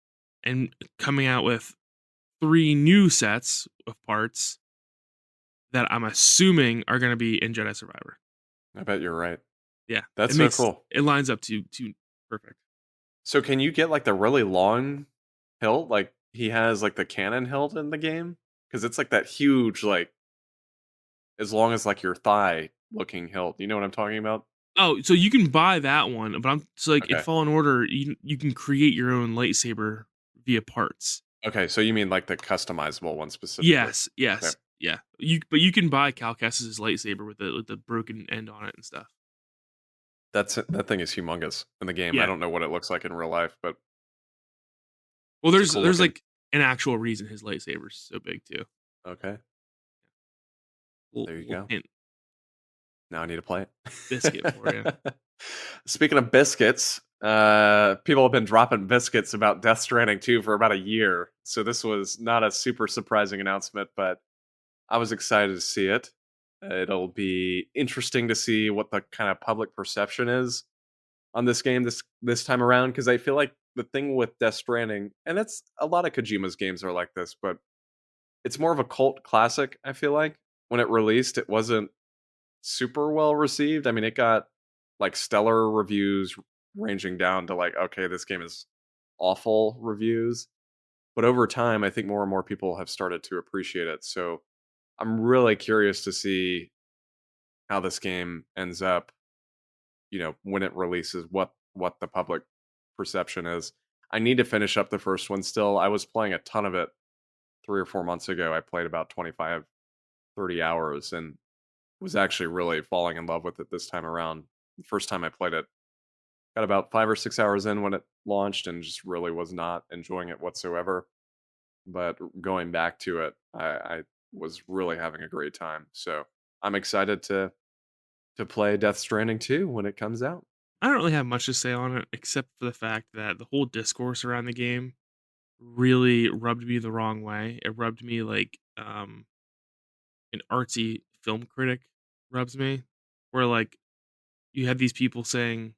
and coming out with 3 new sets of parts that I'm assuming are going to be in Jedi Survivor. I bet you're right. Yeah. That's so cool. It lines up to perfect. So can you get like the really long hilt? Like he has like the cannon hilt in the game? Because it's like that huge, like as long as like your thigh looking hilt. You know what I'm talking about? Oh, so you can buy that one, but I'm so like in Okay. Fallen Order, you can create your own lightsaber via parts. Okay, so you mean like the customizable one specifically? Yes, yes, Okay. yeah. You can buy Cal Kestis' lightsaber with the broken end on it and stuff. That thing is humongous in the game. I Yeah. don't know what it looks like in real life, but Well, it's cool there's looking. like an actual reason his lightsaber's so big too. Okay, there you Little go. hint. Now I need to play it. Biscuit for you. Speaking of biscuits, people have been dropping biscuits about Death Stranding 2 for about a year. So this was not a super surprising announcement, but I was excited to see it. It'll be interesting to see what the kind of public perception is on this game this time around, because I feel like the thing with Death Stranding, and it's a lot of Kojima's games are like this, but it's more of a cult classic. I feel like when it released, it wasn't super well received. I mean, it got like stellar reviews ranging down to like, okay, this game is awful reviews. But over time, I think more and more people have started to appreciate it. So I'm really curious to see how this game ends up, when it releases, what the public perception is. I need to finish up the first one still. I was playing a ton of it 3 or 4 months ago. I played about 25, 30 hours and was actually really falling in love with it this time around. The first time I played it, got about 5 or 6 hours in when it launched and just really was not enjoying it whatsoever. But going back to it, I was really having a great time. So I'm excited to play Death Stranding 2 when it comes out. I don't really have much to say on it except for the fact that the whole discourse around the game really rubbed me the wrong way. It rubbed me like an artsy film critic rubs me, where like you had these people saying,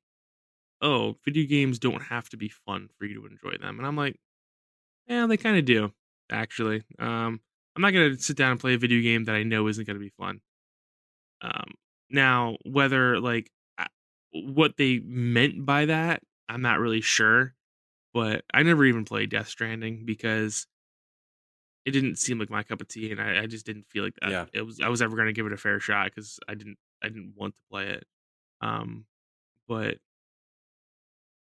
"Oh, video games don't have to be fun for you to enjoy them," and I'm like, "Yeah, they kind of do, actually." I'm not gonna sit down and play a video game that I know isn't gonna be fun. Um, Now, whether like I- what they meant by that, I'm not really sure. But I never even played Death Stranding because it didn't seem like my cup of tea, and I just didn't feel like that Yeah. I was ever going to give it a fair shot because I didn't want to play it. Um, but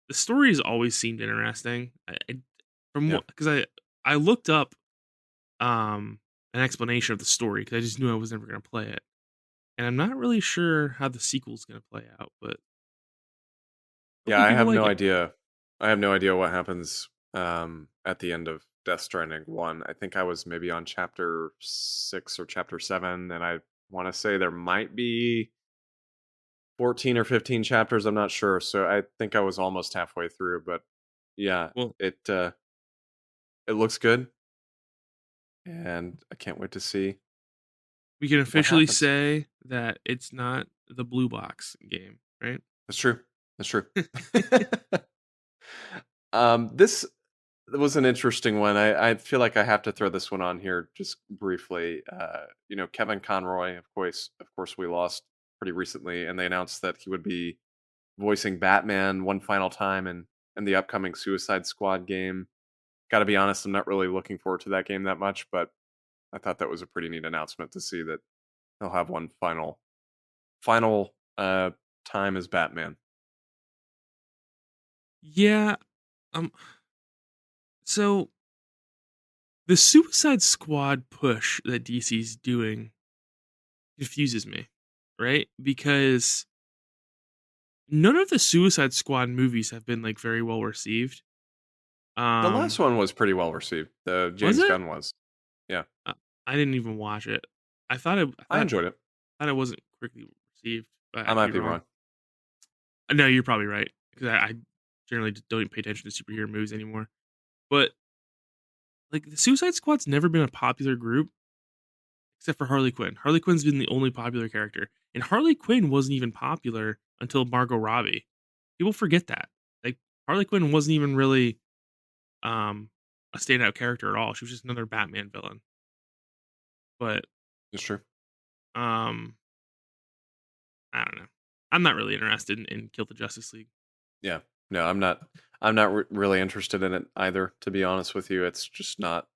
the story has always seemed interesting. From Yeah. what because I looked up an explanation of the story because I just knew I was never going to play it, and I'm not really sure how the sequel's going to play out. But Yeah, hopefully I people have like no it. idea. I have no idea what happens at the end of Death Stranding 1. I think I was maybe on chapter 6 or chapter 7, and I want to say there might be 14 or 15 chapters. I'm not sure. So I think I was almost halfway through, but yeah, Well, it looks good, and I can't wait to see we can what officially happens. say that it's not the blue box game, right? That's true. That's true. This was an interesting one. I feel like I have to throw this one on here just briefly. Kevin Conroy, of course, we lost pretty recently, and they announced that he would be voicing Batman one final time in the upcoming Suicide Squad game. Got to be honest, I'm not really looking forward to that game that much, but I thought that was a pretty neat announcement to see that he'll have one final time as Batman. Yeah. Um. So the Suicide Squad push that DC's doing confuses me, right? Because none of the Suicide Squad movies have been like very well received. The last Um. one was pretty well received. The Was James it? Gunn was. Yeah, Uh, I didn't even watch it. I thought it. I I thought enjoyed it. thought it wasn't quickly received, but I I could might be be wrong. wrong. No, you're probably right because I generally don't pay attention to superhero movies anymore. But like the Suicide Squad's never been a popular group except for Harley Quinn. Harley Quinn's been the only popular character, and Harley Quinn wasn't even popular until Margot Robbie. People forget that. Like Harley Quinn wasn't even really um a standout character at all. She was just another Batman villain. But It's true. um I don't know. I'm not really interested in Kill the Justice League. Yeah. No, I'm not. I'm not really interested in it either. To be honest with you, it's just not.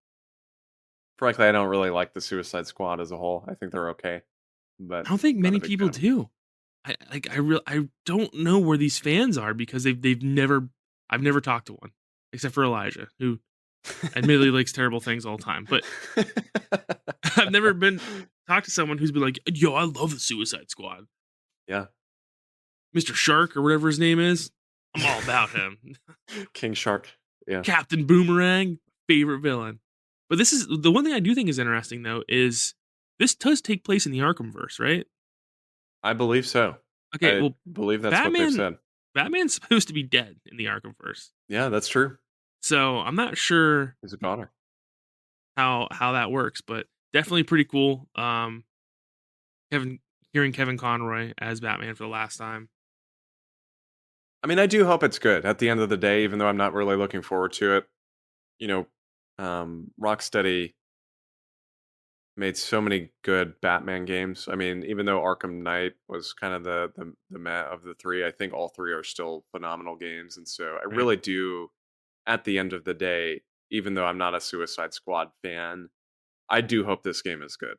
Frankly, I don't really like the Suicide Squad as a whole. I think they're okay, but I don't think not a many big people fan of them. do. I don't know where these fans are because they've never I've never talked to one except for Elijah, who admittedly likes terrible things all the time. But I've never been talked to someone who's been like, "Yo, I love the Suicide Squad, Yeah. Mr. Shark or whatever his name is. I'm all about him. King Shark. Yeah. Captain Boomerang, favorite villain." But this is the one thing I do think is interesting though is this does take place in the Arkhamverse, right? I believe so. Okay, I well, believe that's what they've Batman said. Batman's supposed to be dead in the Arkhamverse. Yeah, that's true. So I'm not sure He's a goner. how that works, but definitely pretty cool. Kevin hearing Kevin Conroy as Batman for the last time. I mean, I do hope it's good at the end of the day, even though I'm not really looking forward to it. You know, Rocksteady made so many good Batman games. I mean, even though Arkham Knight was kind of the meh of the three, I think all three are still phenomenal games. And so I Right. really do, at the end of the day, even though I'm not a Suicide Squad fan, I do hope this game is good.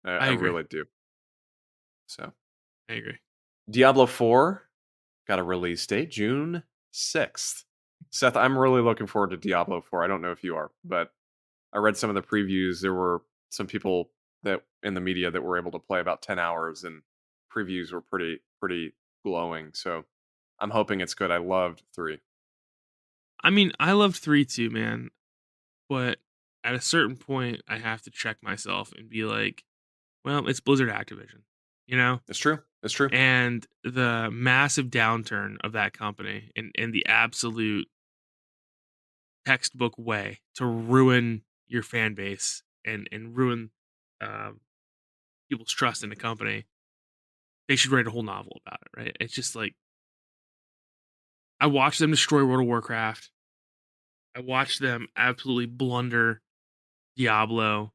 I I agree. really do. So I agree. Diablo 4 got a release date, June 6th. Seth, I'm really looking forward to Diablo 4. I don't know if you are, but I read some of the previews. There were some people that in the media that were able to play about 10 hours, and previews were pretty glowing. So I'm hoping it's good. I loved 3. I mean, I loved 3 too, man, but at a certain point I have to check myself and be like, well, it's Blizzard Activision, you know? It's true. It's true. And the massive downturn of that company and the absolute textbook way to ruin your fan base and ruin um, people's trust in the company. They should write a whole novel about it, right? It's just like I watched them destroy World of Warcraft. I watched them absolutely blunder Diablo.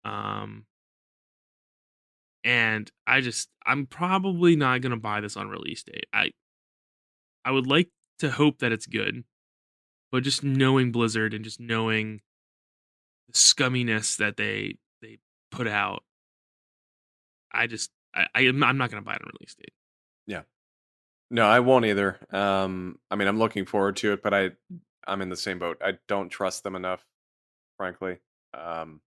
Um, and I'm probably not gonna buy this on release date. I would like to hope that it's good, but just knowing Blizzard and just knowing the scumminess that they put out, I'm not gonna buy it on release date. Yeah. No, I won't either. I mean, I'm looking forward to it, but I'm in the same boat. I don't trust them enough, frankly. Um,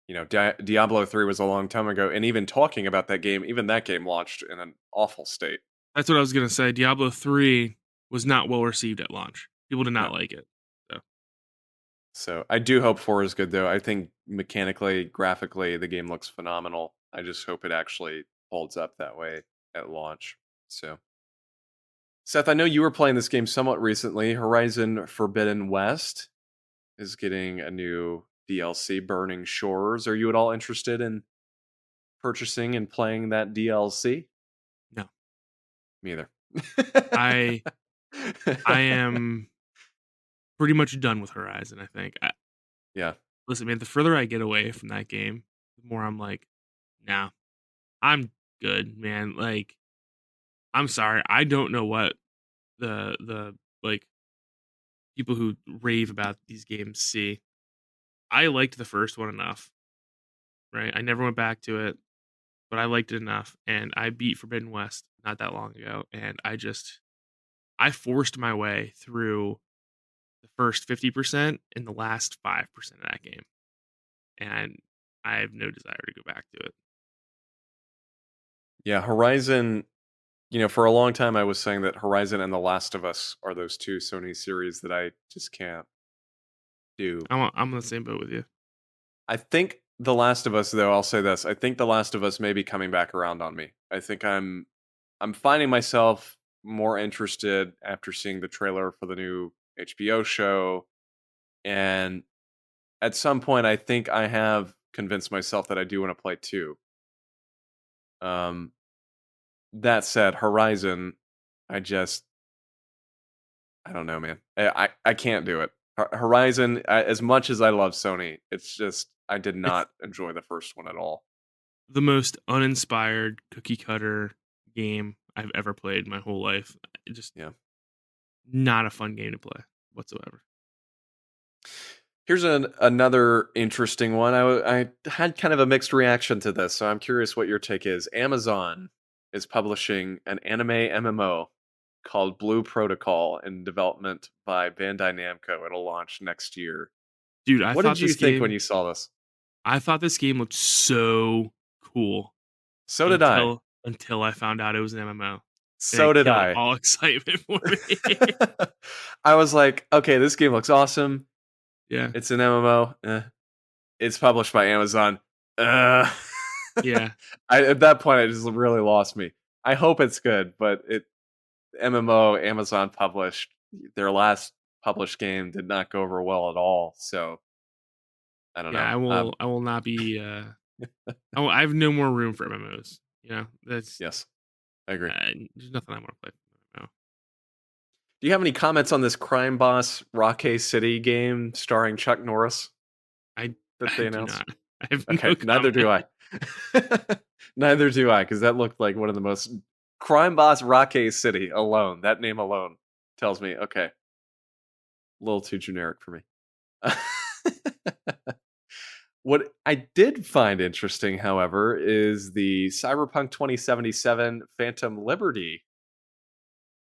Diablo 3 was a long time ago, and even talking about that game, even that game launched in an awful state. That's what I was gonna say. Diablo 3 was not well received at launch. People did not No. like it. So So I do hope 4 is good, though. I think mechanically, graphically, the game looks phenomenal. I just hope it actually holds up that way at launch. So, Seth, I know you were playing this game somewhat recently. Horizon Forbidden West is getting a new DLC, Burning Shores. Are you at all interested in purchasing and playing that DLC? no. Me either. I I am pretty much done with Horizon, I think. Yeah. Listen, man, the further I get away from that game, the more I'm like, nah, I'm good, man. Like, I'm sorry. I don't know what the like people who rave about these games see. I liked the first one enough, right? I never went back to it, but I liked it enough. And I beat Forbidden West not that long ago. And I forced my way through the first 50% and the last 5% of that game, and I have no desire to go back to it. Yeah, Horizon, for a long time I was saying that Horizon and The Last of Us are those two Sony series that I just can't do. I'm on the same boat with you. I think The Last of Us, though, I'll say this. I think The Last of Us may be coming back around on me. I think I'm finding myself more interested after seeing the trailer for the new HBO show. And at some point I think I have convinced myself that I do want to play two. Um that said, Horizon, I just I don't know, man. I can't do it. Horizon, as much as I love Sony, it's just I did It's not enjoy the first one at all. the most uninspired cookie cutter game I've ever played in my whole life. Just Yeah. not a fun game to play whatsoever. Here's another interesting one. I had kind of a mixed reaction to this, so I'm curious what your take is. Amazon is publishing an anime MMO called Blue Protocol in development by Bandai Namco. It'll launch next year. Dude, What did you think when you saw this? I thought this game looked so cool So did I. until I found out it was an MMO. And So it did killed I. all excitement for me. I was like, okay, this game looks awesome. Yeah. It's an MMO. It's published by Amazon. Uh, Yeah. at that point, it just really lost me. I hope it's good, but MMO Amazon published their last published game did not go over well at all. So I don't Yeah, know. I will not be I have no more room for MMOs. That's Yes, I agree. there's nothing I want to play for MMO. Do you have any comments on this Crime Boss Rocket City game starring Chuck Norris I that they do announced? not. I have Okay, no neither do comment. I. Neither do I, because that looked like one of the most Crime Boss Rocket City alone. That name alone tells me, okay, a little too generic for me. What I did find interesting, however, is the Cyberpunk 2077 Phantom Liberty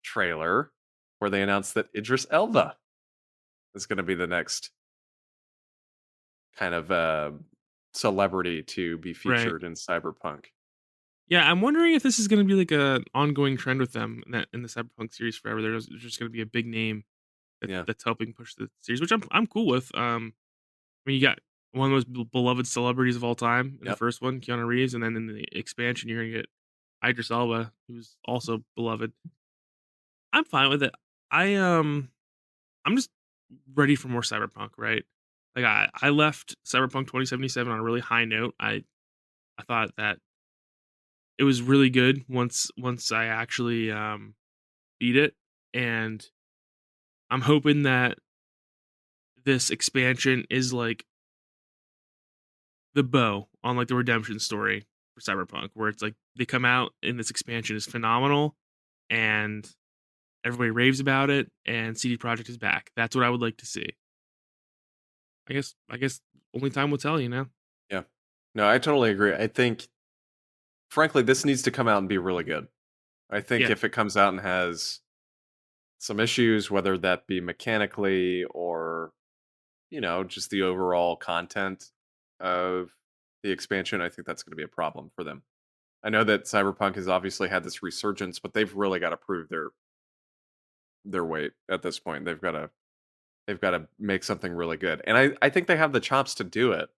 trailer, where they announced that Idris Elba is going to be the next kind of celebrity to be Right. featured in Cyberpunk. Yeah, I'm wondering if this is going to be like a ongoing trend with them in the Cyberpunk series forever. There's just going to be a big name Yeah. that's helping push the series, which I'm cool with. I mean, you got one of those beloved celebrities of all time in the Yep. first one, Keanu Reeves, and then in the expansion, you're gonna get Idris Elba, who's also beloved. I'm fine with it. I I'm just ready for more Cyberpunk, right? Like I left Cyberpunk 2077 on a really high note. I thought that it was really good once I actually beat it, and I'm hoping that this expansion is like the bow on like the redemption story for Cyberpunk, where it's like they come out and this expansion is phenomenal and everybody raves about it and CD Projekt is back. That's what I would like to see. I guess only time will tell, Yeah. No, I totally agree. I think, frankly, this needs to come out and be really good. I think Yeah. if it comes out and has some issues, whether that be mechanically or, just the overall content of the expansion, I think that's going to be a problem for them. I know that Cyberpunk has obviously had this resurgence, but they've really got to prove their weight at this point. They've got to make something really good. And I think they have the chops to do it.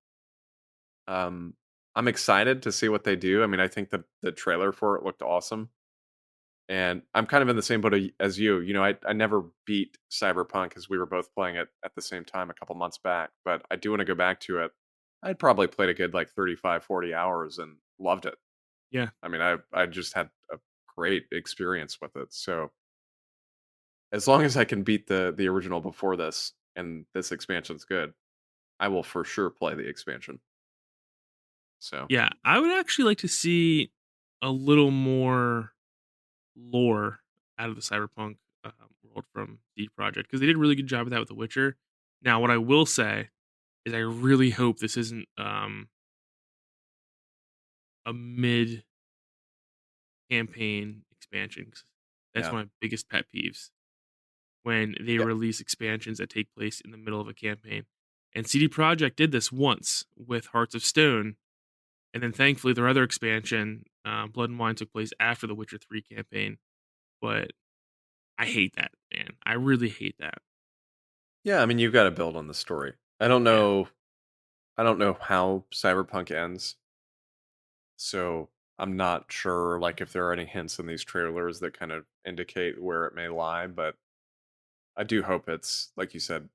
Um I'm excited to see what they do. I mean, I think the trailer for it looked awesome. And I'm kind of in the same boat as you. I never beat Cyberpunk because we were both playing it at the same time a couple months back, but I do want to go back to it. I'd probably played a good like 35, 40 hours and loved it. Yeah. I mean, I just had a great experience with it. So as long as I can beat the original before this and this expansion's good, I will for sure play the expansion. So Yeah. I would actually like to see a little more lore out of the Cyberpunk world from CD Projekt because they did a really good job of that with The Witcher. Now, what I will say is I really hope this isn't a mid campaign expansion. 'Cause that's yeah, one of my biggest pet peeves. when they Yeah. release expansions that take place in the middle of a campaign. And CD Projekt did this once with Hearts of Stone, and then thankfully their other expansion, Blood and Wine, took place after the Witcher 3 campaign. But I hate that, man. I really hate that. Yeah, I mean, you've got to build on the story. I don't Yeah. know. I don't know how Cyberpunk ends, so I'm not sure like if there are any hints in these trailers that kind of indicate where it may lie, but I do hope it's like you said,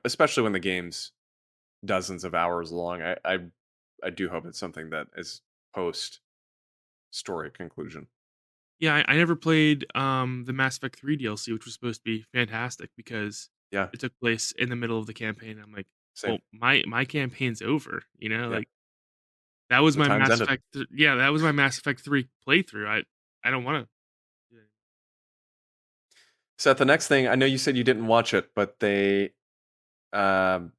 especially when the game's dozens of hours long. I do hope it's something that is post story conclusion. Yeah, I never played the Mass Effect 3 DLC, which was supposed to be fantastic because Yeah, it took place in the middle of the campaign. I'm like, same. well, my campaign's over, Yeah, like that was the my time's ended. Yeah, that was my Mass Effect 3 playthrough. I don't want to. Seth, the next thing I know you said you didn't watch it, but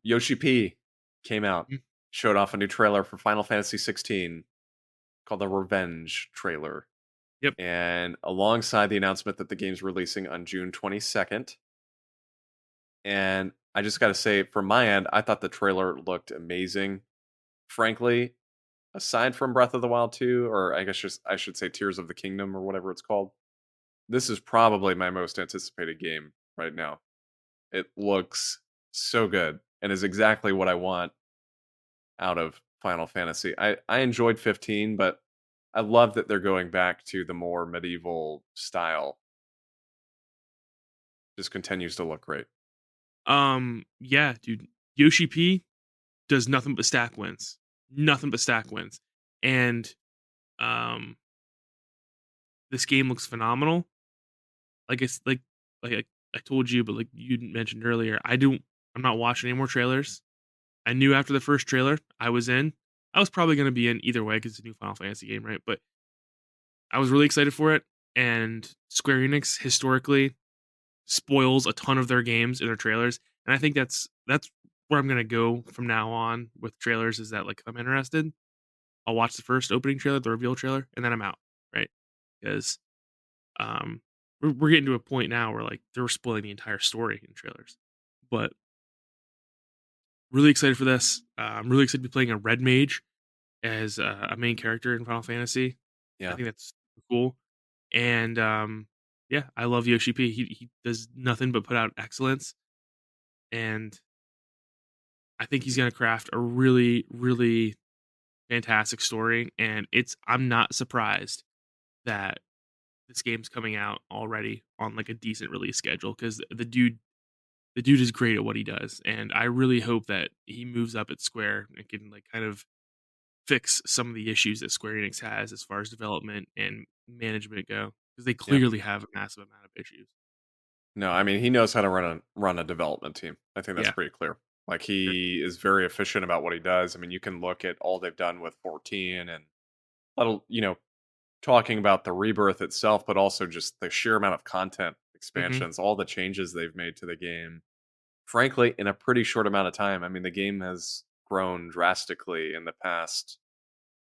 Yoshi P came out, showed off a new trailer for Final Fantasy 16 called the Revenge trailer. Yep. And alongside the announcement that the game's releasing on June 22nd. And I just got to say, from my end, I thought the trailer looked amazing. Frankly, aside from Breath of the Wild 2, or I guess I should say Tears of the Kingdom or whatever it's called, this is probably my most anticipated game right now. It looks so good and is exactly what I want out of Final Fantasy. I enjoyed 15, but I love that they're going back to the more medieval style. Just continues to look great. Yeah, dude. Yoshi P does nothing but stack wins. Nothing but stack wins. And um this game looks phenomenal. Like it's like I told you, but like you mentioned earlier, I'm not watching any more trailers. I knew after the first trailer I was in. I was probably gonna be in either way because it's a new Final Fantasy game, right? But I was really excited for it. And Square Enix historically spoils a ton of their games in their trailers. And I think that's where I'm gonna go from now on with trailers, is that like if I'm interested, I'll watch the first opening trailer, the reveal trailer, and then I'm out, right? Because um we're getting to a point now where like they're spoiling the entire story in trailers. But really excited for this. I'm really excited to be playing a red mage as a main character in Final Fantasy. I Yeah. think that's cool. And yeah, I love Yoshi P. He does nothing but put out excellence, and I think he's gonna craft a really really fantastic story. And I'm not surprised that this game's coming out already on like a decent release schedule because the dude is great at what he does, and I really hope that he moves up at Square and can like kind of fix some of the issues that Square Enix has as far as development and management go, because they Yeah. clearly have a massive amount of issues. No, I mean he knows how to run a development team. I think that's Yeah, pretty clear. Like sure. he is very efficient about what he does. I mean, you can look at all they've done with 14 and little, talking about the rebirth itself, but also just the sheer amount of content Hmm. expansions, all the changes they've made to the game. Frankly, in a pretty short amount of time. I mean, the game has grown drastically in the past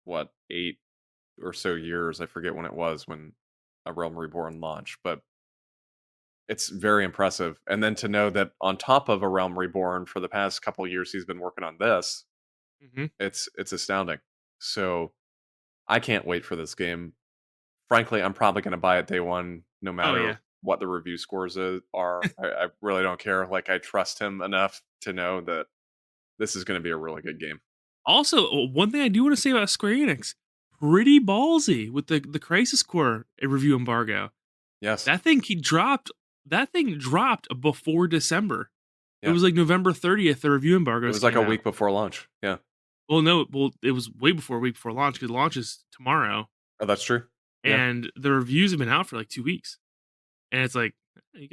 what 8 or so years. I forget when it was when A Realm Reborn launched, but it's very impressive. And then to know that on top of A Realm Reborn, for the past couple years, he's been working on this. Hmm. It's astounding. So I can't wait for this game. Frankly, I'm probably going to buy it day one, no Oh matter yeah. what the review scores are. I really don't care. Like I trust him enough to know that this is going to be a really good game. Also, one thing I do want to say about Square Enix, pretty ballsy with the Crisis Core review embargo. Yes. That thing he dropped. That thing dropped before December. It Yeah. was like November 30th. The review It embargoes was like came a out. week before launch. Yeah. Well, no, it was way before a week before launch because launch is tomorrow, Oh, that's true. Yeah. and the reviews have been out for like 2 weeks. And it's like, you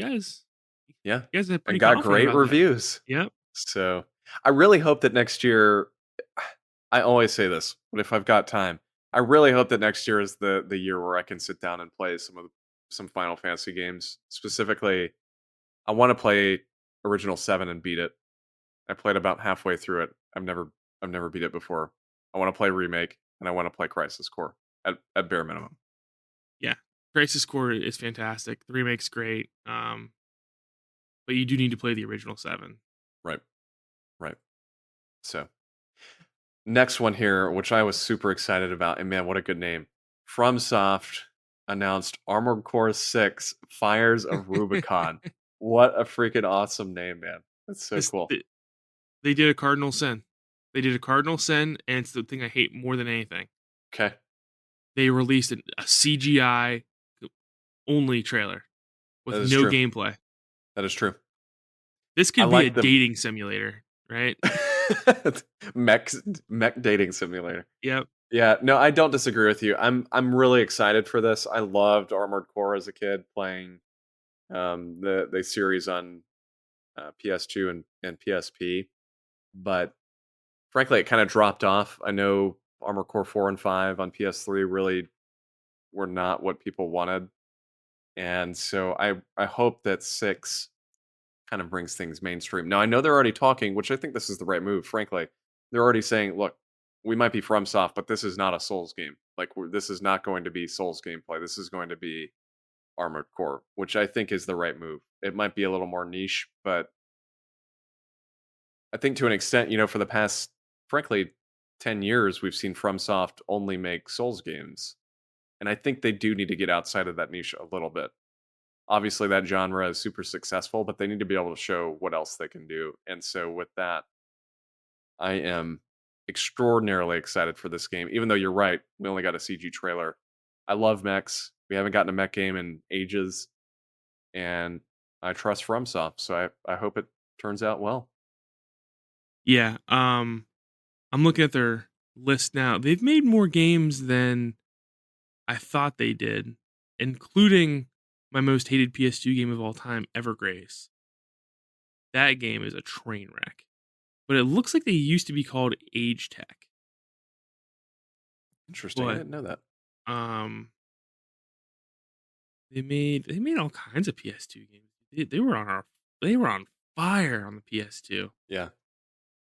Yeah. guys are And pretty got confident great about that. reviews. Yep. So I really hope that next year, I always say this, but if I've got time, I really hope that next year is the year where I can sit down and play some Final Fantasy games. Specifically, I want to play Original 7 and beat it. I played about halfway through it. I've never beat it before. I want to play Remake and I want to play Crisis Core at bare minimum. Yeah. Crisis Core is fantastic. The remake's great. but you do need to play the original 7. Right. Right. So next one here, which I was super excited about, and man, what a good name. FromSoft announced Armored Core 6 Fires of Rubicon. What a freaking awesome name, man. That's so This, cool. they did a cardinal sin. They did a cardinal sin, and it's the thing I hate more than anything. Okay. They released a CGI only trailer That with is no true. gameplay. That is true. This I could be like a the dating simulator, right? mech dating simulator. Yep. Yeah, no, I don't disagree with you. I'm really excited for this. I loved Armored Core as a kid playing the series on PS2 and PSP, but frankly, it kind of dropped off. I know Armored Core 4 and 5 on PS3 really were not what people wanted, and so I hope that 6 kind of brings things mainstream. Now I know they're already talking, which I think this is the right move. Frankly, they're already saying, "Look, we might be FromSoft, but this is not a Souls game. Like this is not going to be Souls gameplay. This is going to be Armored Core," which I think is the right move. It might be a little more niche, but I think to an extent, for the past, frankly, 10 years, we've seen FromSoft only make Souls games. And I think they do need to get outside of that niche a little bit. Obviously, that genre is super successful, but they need to be able to show what else they can do. And so, with that, I am extraordinarily excited for this game, even though you're right. We only got a CG trailer. I love mechs. We haven't gotten a mech game in ages. And I trust FromSoft. So, I hope it turns out well. Yeah. I'm looking at their list now. They've made more games than I thought they did, including my most hated PS2 game of all time, Evergrace. That game is a train wreck. But it looks like they used to be called Age Tech. Interesting. I But didn't know that. um they made all kinds of PS2 games. They were on fire on the PS2. Yeah.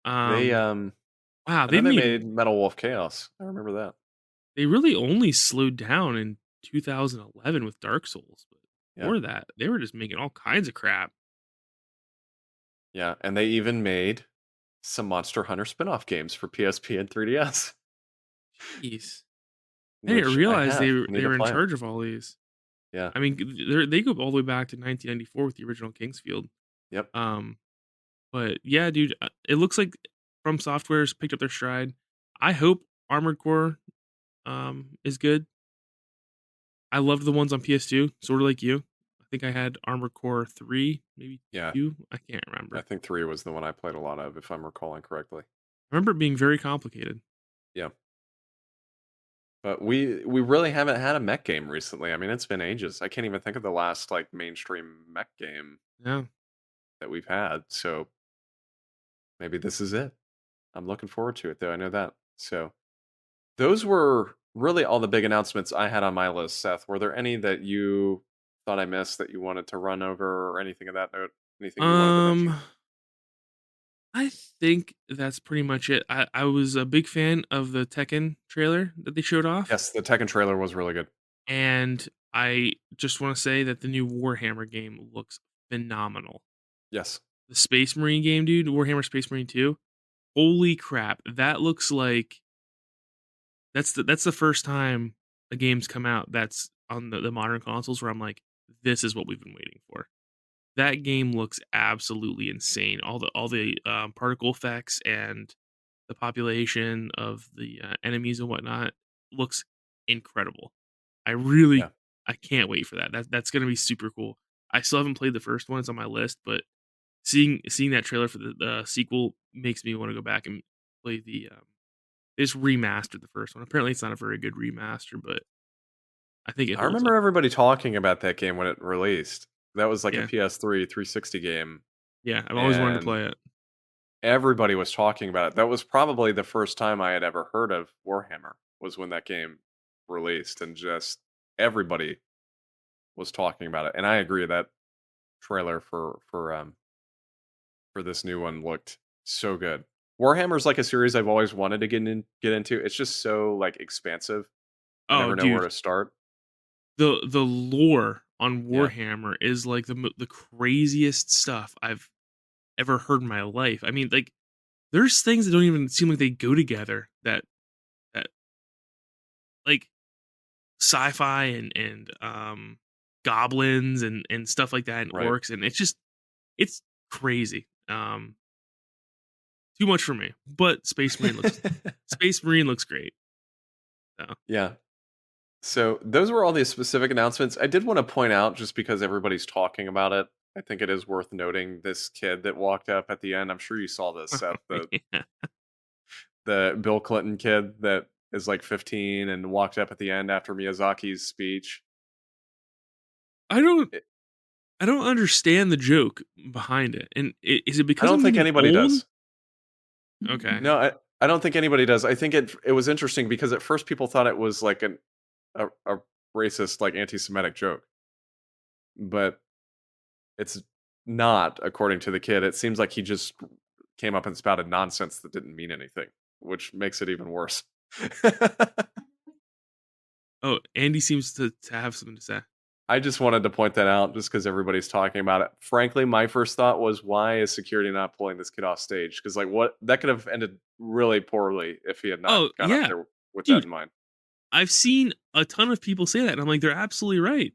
They Um wow, I know they made Metal Wolf Chaos. I remember that. they really only slowed down in 2011 with Dark Souls, but Yeah. before that, they were just making all kinds of crap. Yeah, and they even made some Monster Hunter spin-off games for PSP and 3DS, Jeez. I didn't which I realize have. I need they to were in play 'em. charge of all these. Yeah. I mean, they go all the way back to 1994 with the original Kingsfield. Yep. But yeah, dude, it looks like From Software's picked up their stride. I hope Armored Core is good. I loved the ones on PS2, sort of like you. I think I had Armored Core 3, maybe Yeah. 2. I can't remember. I think 3 was the one I played a lot of, if I'm recalling correctly. I remember it being very complicated. Yeah. But we really haven't had a mech game recently. I mean, it's been ages. I can't even think of the last like mainstream mech game Yeah. that we've had. So maybe this is it. I'm looking forward to it though. I know that. So those were really all the big announcements I had on my list, Seth. Were there any that you thought I missed that you wanted to run over or anything of that note? Anything you wanted to mention? I think that's pretty much it. I was a big fan of the Tekken trailer that they showed off. Yes, the Tekken trailer was really good. And I just want to say that the new Warhammer game looks phenomenal. Yes. The Space Marine game, dude, Warhammer Space Marine 2. Holy crap. That looks like that's the first time a game's come out that's on the modern consoles where I'm like, this is what we've been waiting for. That game looks absolutely insane. All the particle effects and the population of the enemies and whatnot looks incredible. I really Yeah. I can't wait for that. That's gonna be super cool. I still haven't played the first one; it's on my list, but seeing that trailer for the sequel makes me want to go back and play the. They just remastered the first one. Apparently, it's not a very good remaster, but I think it I holds remember up. everybody talking about that game when it released. That was like a Yeah, PS3 360 game, yeah. I've always wanted to and play it. everybody was talking about it. That was probably the first time I had ever heard of Warhammer, was when that game released, and just everybody was talking about it. And I agree, that trailer for this new one looked so good. Warhammer's like a series I've always wanted to get into. It's just so like expansive. I Oh, never know where dude, to start. the lore on Yeah. Warhammer is like the craziest stuff I've ever heard in my life. I mean, like there's things that don't even seem like they go together that like sci-fi and goblins and stuff like that and Right. orcs, and it's crazy. Too much for me. But Space Marine looks great. So. Yeah. So those were all the specific announcements. I did want to point out, just because everybody's talking about it, I think it is worth noting this kid that walked up at the end. I'm sure you saw this, Seth. Yeah. The Bill Clinton kid that is like 15 and walked up at the end after Miyazaki's speech. I don't It- I don't understand the joke behind it. And is it I because don't I'm think getting anybody old? does. Okay. No, I don't think anybody does. I think it was interesting because at first people thought it was like a racist, like anti-Semitic joke, but it's not, according to the kid. It seems like he just came up and spouted nonsense that didn't mean anything, which makes it even worse. Oh, Andy seems to have something to say. I just wanted to point that out just because everybody's talking about it. Frankly, my first thought was, why is security not pulling this kid off stage? Because like, what, that could have ended really poorly if he had not Oh, gone up yeah. there with that Dude, in mind. I've seen a ton of people say that, and I'm like, they're absolutely right.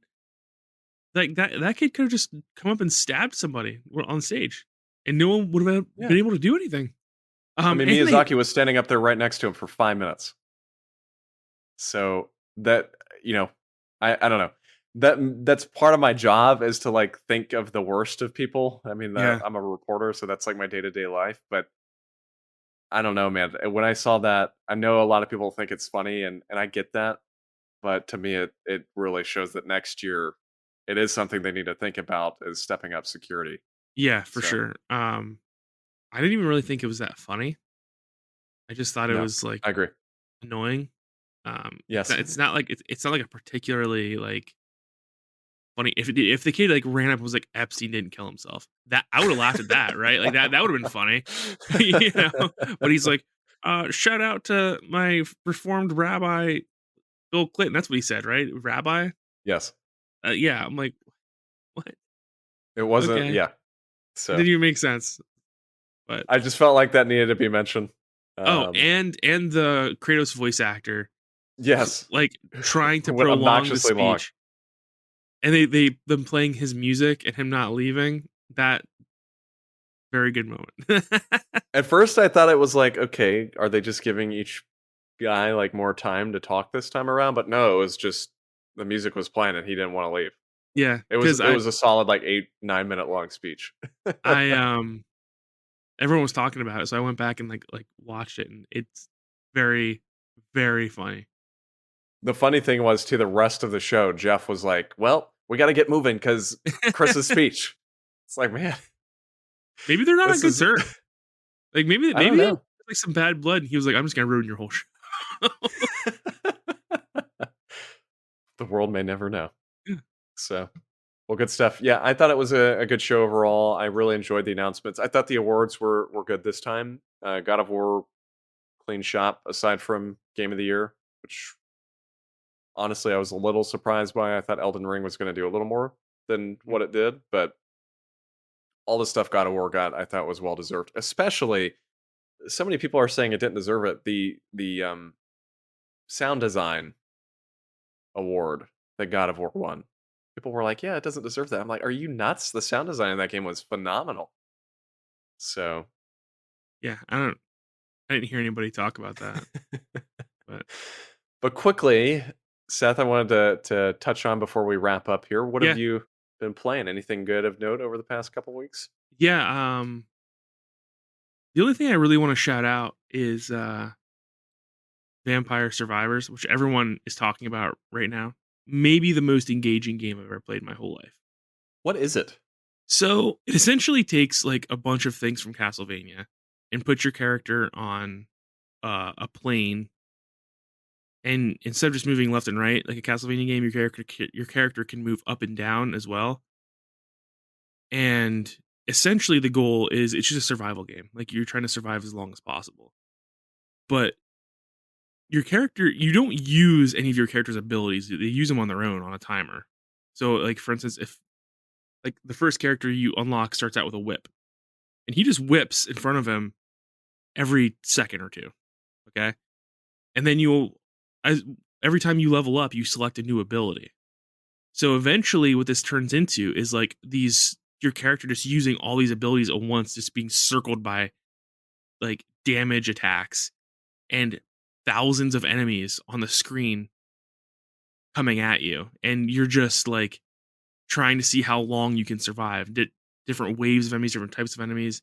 Like that kid could have just come up and stabbed somebody on stage, and no one would have Yeah. been able to do anything. I mean, and Miyazaki was standing up there right next to him for 5 minutes. So that, I don't know. That's part of my job, is to like think of the worst of people. I mean, Yeah. I'm a reporter, so that's like my day-to-day life. But I don't know, man. When I saw that, I know a lot of people think it's funny, and I get that. But to me, it really shows that next year, it is something they need to think about, is stepping up security. Yeah, for So sure. I didn't even really think it was that funny. I just thought it no, was like I agree. annoying. Yes, It's not like it's not like a particularly like funny. If the kid like ran up and was like Epstein didn't kill himself, that I would have laughed at that, right? Like that would have been funny, you know. But he's like, shout out to my reformed rabbi Bill Clinton. That's what he said, right? Rabbi. Yes, Yeah, I'm like, what? it wasn't. Okay, Yeah, it so didn't even make sense. But I just felt like that needed to be mentioned. oh, Um, and the Kratos voice actor, yes, like trying to went prolong the obnoxiously long. speech, and they them playing his music and him not leaving. That very good moment. At first, I thought it was like, okay, are they just giving each guy like more time to talk this time around? But no, it was just the music was playing and he didn't want to leave. Yeah, It was because it was a solid like 8-9 minute long speech. I everyone was talking about it, so I went back and like watched it, and it's very very funny. The funny thing was, to the rest of the show, Jeff was like, "Well, we got to get moving because Chris's speech." It's like, man, Maybe they're not on this good is. terms. Like maybe I don't maybe know. like some bad blood. And he was like, "I'm just gonna ruin your whole show." The world may never know. Yeah. So, well, good stuff. Yeah, I thought it was a good show overall. I really enjoyed the announcements. I thought the awards were good this time. God of War, clean shop aside from Game of the Year, which honestly I was a little surprised by. I thought Elden Ring was going to do a little more than what it did, but all the stuff God of War got, I thought was well deserved. Especially, so many people are saying it didn't deserve it. The sound design award that God of War won. People were like, "Yeah, it doesn't deserve that." I'm like, "Are you nuts? The sound design in that game was phenomenal." So, Yeah, I didn't hear anybody talk about that, but but quickly, Seth, I wanted to touch on before we wrap up here. What have yeah, you been playing? Anything good of note over the past couple weeks? yeah. The only thing I really want to shout out is Vampire Survivors, which everyone is talking about right now. Maybe the most engaging game I've ever played in my whole life. What is it? So it essentially takes like a bunch of things from Castlevania and puts your character on a plane, and instead of just moving left and right like a Castlevania game, your character can move up and down as well. And essentially, the goal is it's just a survival game. Like you're trying to survive as long as possible, but your character, you don't use any of your character's abilities. They use them on their own on a timer. So, like, for instance, if like the first character you unlock starts out with a whip, and he just whips in front of him every second or two. Okay, and then as every time you level up, you select a new ability. So eventually, what this turns into is like your character just using all these abilities at once, just being circled by like damage attacks and thousands of enemies on the screen coming at you, and you're just like trying to see how long you can survive. Different waves of enemies, different types of enemies,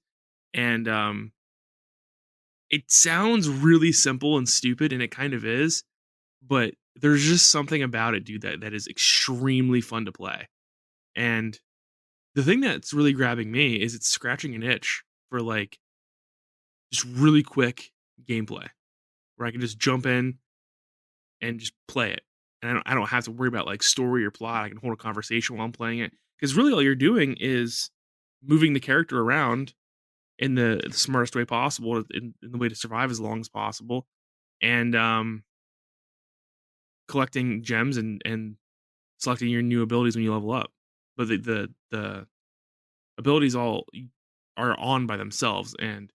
and it sounds really simple and stupid, and it kind of is, but there's just something about it, dude, that is extremely fun to play. And the thing that's really grabbing me is it's scratching an itch for like just really quick gameplay where I can just jump in and just play it. And I don't have to worry about like story or plot. I can hold a conversation while I'm playing it. Because really all you're doing is moving the character around in the smartest way possible, in the way to survive as long as possible. And collecting gems and selecting your new abilities when you level up. But the abilities all are on by themselves, and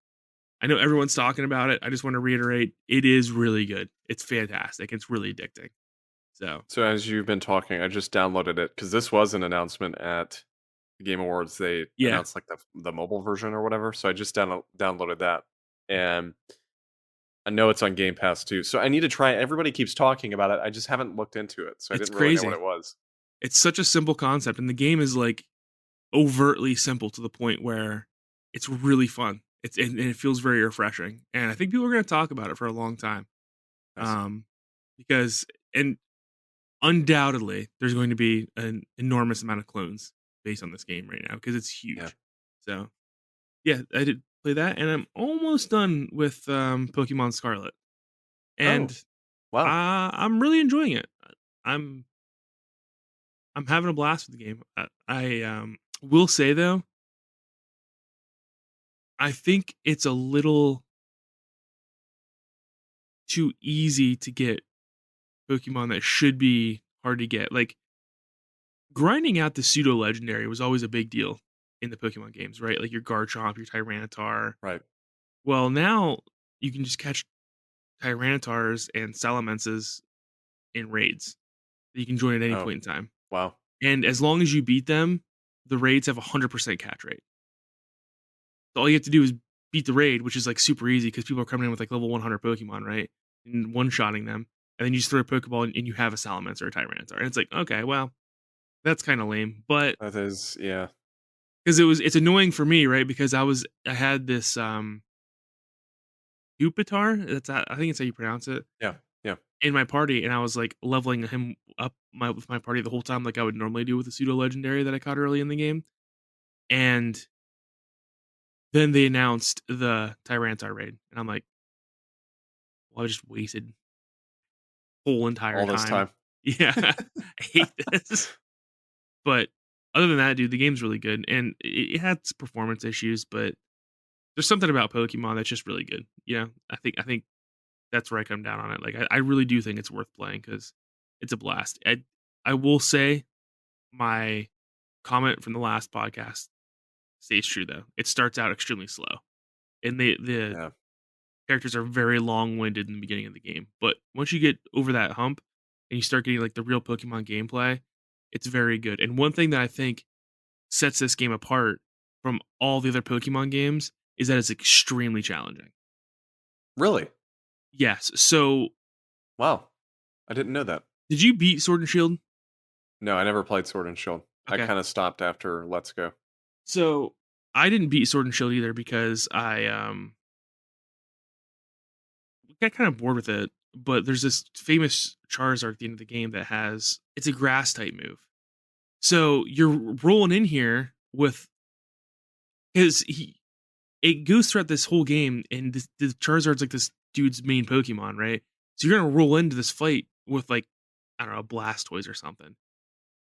I know everyone's talking about it. I just want to reiterate, it is really good. It's fantastic. It's really addicting. So as you've been talking, I just downloaded it because this was an announcement at the Game Awards. They Yeah, announced like the mobile version or whatever. So I just downloaded that, and I know it's on Game Pass too. So I need to try it. Everybody keeps talking about it. I just haven't looked into it, so I it's didn't really know what crazy. it was. It's such a simple concept, and the game is like overtly simple to the point where it's really fun. And it feels very refreshing, and I think people are going to talk about it for a long time. Nice. Because and undoubtedly there's going to be an enormous amount of clones based on this game right now because it's huge. Yeah. So yeah, I did play that, and I'm almost done with Pokemon Scarlet, and Wow. I'm really enjoying it. I'm I'm having a blast with the game. I will say though, I think it's a little too easy to get Pokemon that should be hard to get. Like grinding out the pseudo legendary was always a big deal in the Pokemon games, right? Like your Garchomp, your Tyranitar. Right. Well, now you can just catch Tyranitars and Salamences in raids that you can join at any Oh, point in time. wow. And as long as you beat them, the raids have a 100% catch rate. So all you have to do is beat the raid, which is like super easy because people are coming in with like level 100 Pokemon, right? And one-shotting them. And then you just throw a Pokeball and you have a Salamencer or a Tyranitar. And it's like, okay, well, that's kind of lame. But That is, yeah. because it's annoying for me, right? Because I had this Pupitar, I think it's how you pronounce it, Yeah. Yeah. in my party, and I was like leveling him up with my party the whole time, like I would normally do with a pseudo legendary that I caught early in the game. And then they announced the Tyranitar raid, and I'm like, well, I just wasted whole entire All this time. time. Yeah, I hate this. But other than that, dude, the game's really good, and it had performance issues, but there's something about Pokemon that's just really good. You know, I think that's where I come down on it. Like, I really do think it's worth playing because it's a blast. I will say my comment from the last podcast stays true though. It starts out extremely slow, and the Yeah. characters are very long winded in the beginning of the game. But once you get over that hump and you start getting like the real Pokemon gameplay, it's very good. And one thing that I think sets this game apart from all the other Pokemon games is that it's extremely challenging. Really? Yes. So, Wow. I didn't know that. did you beat Sword and Shield? No, I never played Sword and Shield. I Okay. kind of stopped after Let's Go. So, I didn't beat Sword and Shield either because I got kind of bored with it. But there's this famous Charizard at the end of the game that it's a grass type move. So you're rolling in here with because it goes throughout this whole game, and the Charizard's like this dude's main Pokemon, right? So you're gonna roll into this fight with like, I don't know, a Blastoise or something.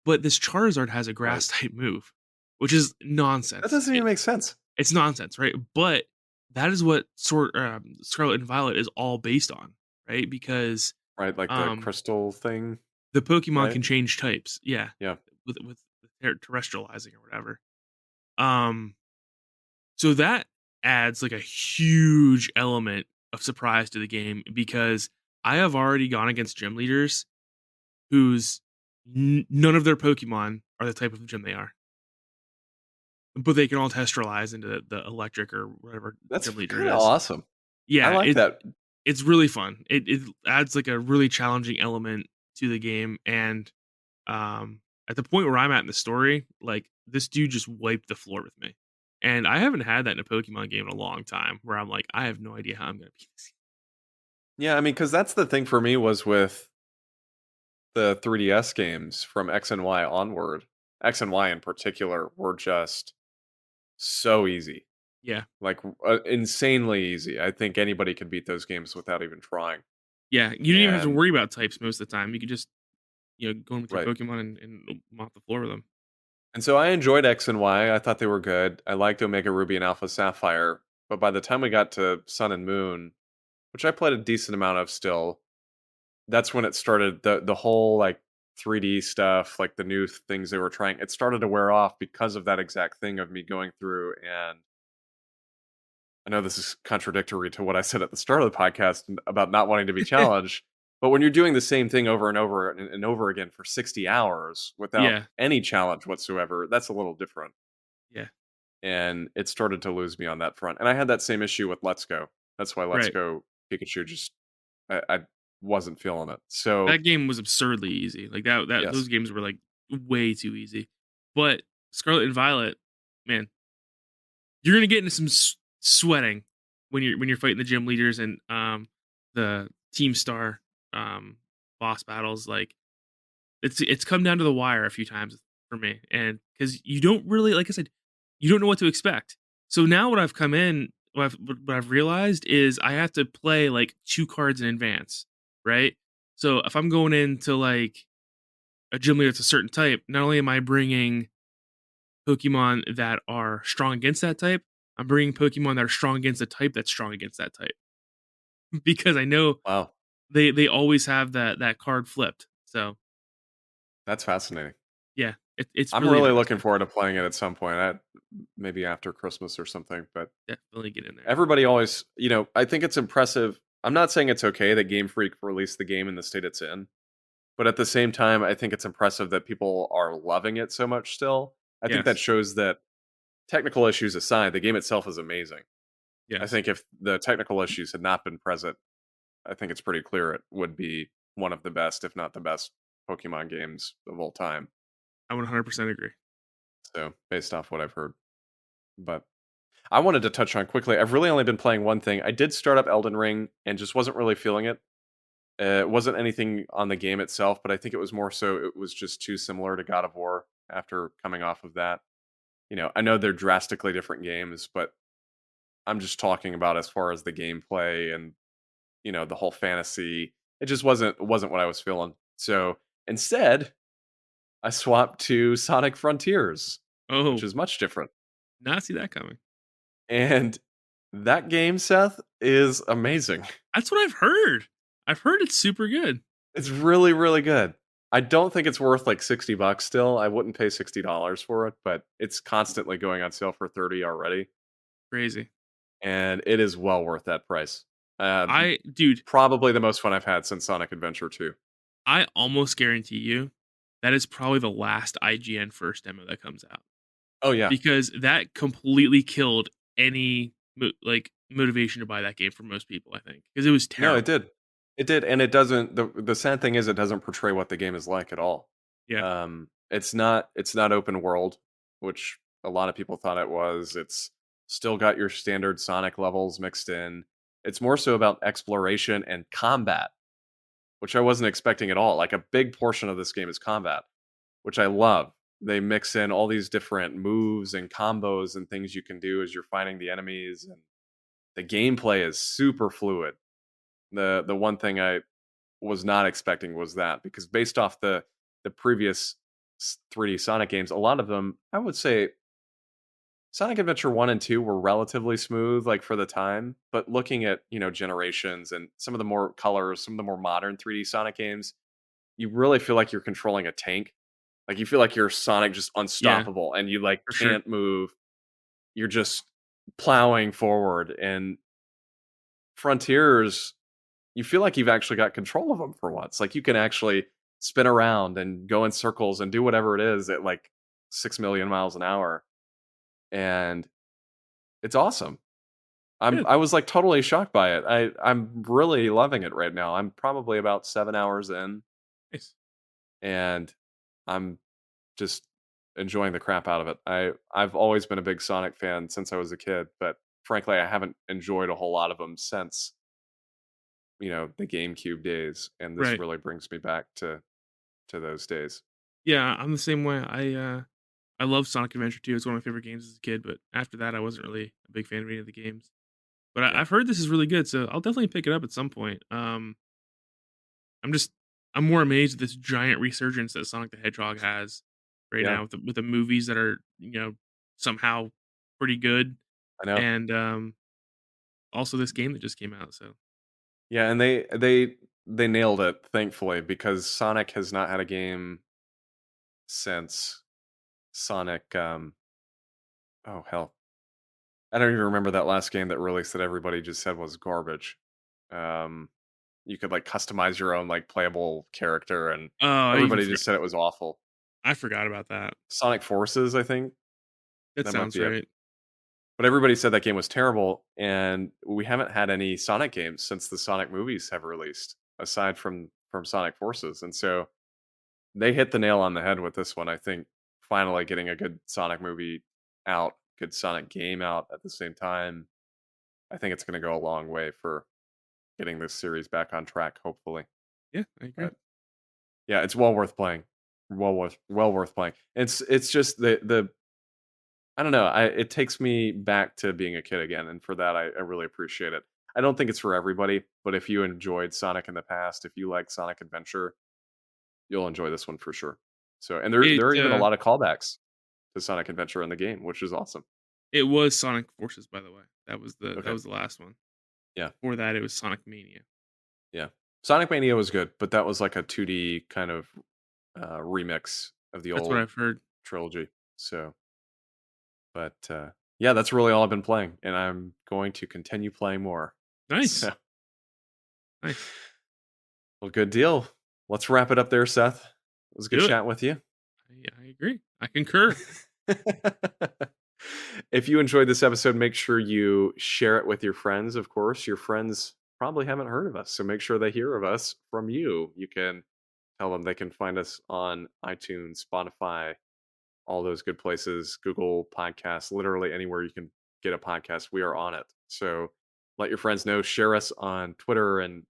But this Charizard has a grass type move, which is nonsense. That doesn't even make sense. It's nonsense, right? But that is what Scarlet and Violet is all based on, right? Because Right, like the crystal thing. the Pokemon Right? can change types. Yeah. Yeah. with terrestrializing or whatever. Um, so that adds like a huge element of surprise to the game because I have already gone against gym leaders whose none of their Pokemon are the type of gym they are, but they can all testralize into the electric or whatever That's gym leader kind it of is. awesome. I Yeah, like that. it's really fun. It adds like a really challenging element to the game, and at the point where I'm at in the story, like this dude just wiped the floor with me, and I haven't had that in a Pokemon game in a long time. Where I'm like, I have no idea how I'm gonna beat this. Yeah, I mean, because that's the thing for me was with the 3DS games from X and Y onward. X and Y in particular were just so easy, Yeah, like insanely easy. I think anybody could beat those games without even trying. yeah. You didn't even have to And worry about types most of the time. You could just go in with your right. Pokemon and mop the floor with them. And so I enjoyed X and Y. I thought they were good. I liked Omega Ruby and Alpha Sapphire. But by the time we got to Sun and Moon, which I played a decent amount of still, that's when it started the whole like 3D stuff, like the new things they were trying. It started to wear off because of that exact thing of me going through, and I know this is contradictory to what I said at the start of the podcast about not wanting to be challenged. But when you're doing the same thing over and over and over again for 60 hours without Yeah, any challenge whatsoever, that's a little different. yeah, And it started to lose me on that front. And I had that same issue with Let's Go. That's why Let's right. Go Pikachu just I wasn't feeling it. So That game was absurdly easy. Like that yes, those games were like way too easy. But Scarlet and Violet, man, you're gonna get into some sweating when you're fighting the gym leaders and the Team Star um boss battles. Like it's come down to the wire a few times for me, and because you don't really, like I said, you don't know what to expect. So now what I've come in, what I've realized is I have to play like 2 cards in advance, right? So if I'm going into like a gym leader that's a certain type, not only am I bringing Pokemon that are strong against that type, I'm bringing Pokemon that are strong against a type that's strong against that type because I know wow, they always have that card flipped. So that's fascinating. yeah, it's I'm really really looking interesting. forward to playing it at some point. Maybe after Christmas or something. But Definitely get in there. everybody always, I think it's impressive. I'm not saying it's okay that Game Freak released the game in the state it's in, but at the same time, I think it's impressive that people are loving it so much still. I think that Yes, shows that technical issues aside, the game itself is amazing. I yes, think if the technical issues had not been present, I think it's pretty clear it would be one of the best, if not the best, Pokemon games of all time. I 100% agree. So, based off what I've heard. But I wanted to touch on quickly. I've really only been playing one thing. I did start up Elden Ring and just wasn't really feeling it. It wasn't anything on the game itself, but I think it was more so it was just too similar to God of War after coming off of that. I know they're drastically different games, but I'm just talking about as far as the gameplay and the whole fantasy. It just wasn't what I was feeling. So instead, I swapped to Sonic Frontiers, which Oh, is much different. not see that coming. And that game, Seth, is amazing. That's what I've heard. I've heard it's super good. It's really, really good. I don't think it's worth like $60 still. I wouldn't pay $60 for it, but it's constantly going on sale for 30 already. Crazy. And it is well worth that price. Dude, Probably the most fun I've had since Sonic Adventure 2. I almost guarantee you that is probably the last IGN first demo that comes out Oh yeah. because that completely killed any motivation to buy that game for most people. I think because it was No, it terrible. did. It did, and it doesn't. The sad thing is, it doesn't portray what the game is like at all. Yeah, It's not open world, which a lot of people thought it was. It's still got your standard Sonic levels mixed in. It's more so about exploration and combat, which I wasn't expecting at all. Like a big portion of this game is combat, which I love. They mix in all these different moves and combos and things you can do as you're fighting the enemies, and the gameplay is super fluid. The one thing I was not expecting was that, because based off the previous 3D Sonic games, a lot of them, I would say Sonic Adventure 1 and 2 were relatively smooth like for the time, but looking at, Generations and some of the more colors, some of the more modern 3D Sonic games, you really feel like you're controlling a tank Like you feel like you're Sonic, just Yeah, unstoppable, and you like for sure. can't move. You're just plowing forward. And Frontiers, you feel like you've actually got control of them for once. Like you can actually spin around and go in circles and do whatever it is at like 6 million miles an hour, and it's awesome. Good. I was like totally shocked by it. I'm really loving it right now. I'm probably about 7 hours in, Nice. and I'm just enjoying the crap out of it. I've always been a big Sonic fan since I was a kid, but frankly, I haven't enjoyed a whole lot of them since the GameCube days, and this Right. really brings me back to those days. Yeah, I'm the same way. I love Sonic Adventure 2. It's one of my favorite games as a kid, but after that, I wasn't really a big fan of any of the games. But Yeah, I've heard this is really good, so I'll definitely pick it up at some point. I'm just I'm more amazed at this giant resurgence that Sonic the Hedgehog has right yeah, now with the movies that are somehow pretty good, I know. and also this game that just came out. So Yeah, and they nailed it, thankfully, because Sonic has not had a game since Sonic. Oh hell, I don't even remember that last game that released that everybody just said was garbage. Um, you could like customize your own like playable character, and oh, everybody just said it was awful. I forgot about that. Sonic Forces, I think That that might sounds be it. right. But everybody said that game was terrible, and we haven't had any Sonic games since the Sonic movies have released, aside from Sonic Forces. And so they hit the nail on the head with this one. I think finally getting a good Sonic movie out, good Sonic game out at the same time. I think it's going to go a long way for getting this series back on track, hopefully. Yeah, I agree. But yeah, it's well worth playing. Well worth playing. It's just the I don't know. It takes me back to being a kid again, and for that, I really appreciate it. I don't think it's for everybody, but if you enjoyed Sonic in the past, if you like Sonic Adventure, you'll enjoy this one for sure. So, and there It are even a lot of callbacks to Sonic Adventure in the game, which is awesome. it was Sonic Forces, by the way. That Okay, was the last one. yeah, Before that, it was Sonic Mania. yeah. Sonic Mania was good, but that was like a 2D kind of remix of the That's what old I've heard. trilogy. So, but yeah, that's really all I've been playing, and I'm going to continue playing more. Nice, So, nice. well, good deal. Let's wrap it up there, Seth. It was good Do it. chatting with you. I agree. I concur. If you enjoyed this episode, make sure you share it with your friends. Of course, your friends probably haven't heard of us, so make sure they hear of us from you. You can tell them they can find us on iTunes, Spotify, all those good places, Google Podcasts, literally anywhere you can get a podcast, we are on it. So let your friends know, share us on Twitter and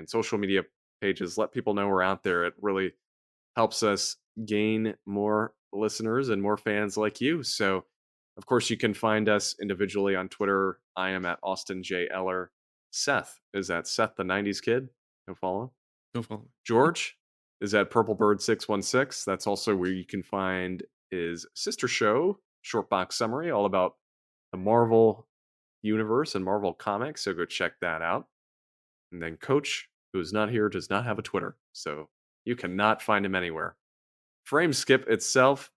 social media pages. Let people know we're out there. It really helps us gain more listeners and more fans like you. So, of course, you can find us individually on Twitter. I am at Austin J. Eller. Seth is at Seth the 90s Kid. Go follow. Go follow me. George is at PurpleBird616. That's also where you can find his sister show, Short Box Summary, all about the Marvel universe and Marvel comics. So go check that out. And then Coach, who is not here, does not have a Twitter. So you cannot find him anywhere. Frameskip itself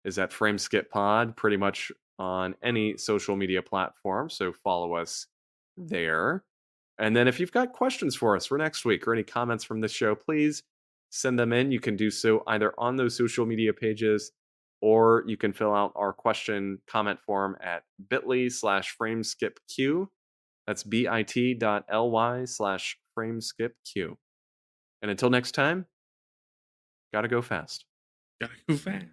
is at FrameSkipPod, pretty much on any social media platform. So follow us there. And then if you've got questions for us for next week or any comments from this show, please send them in. You can do so either on those social media pages or you can fill out our question comment form at bit.ly/frameskipq. That's bit.ly/frameskipq. And until next time, gotta go fast. Gotta go fast.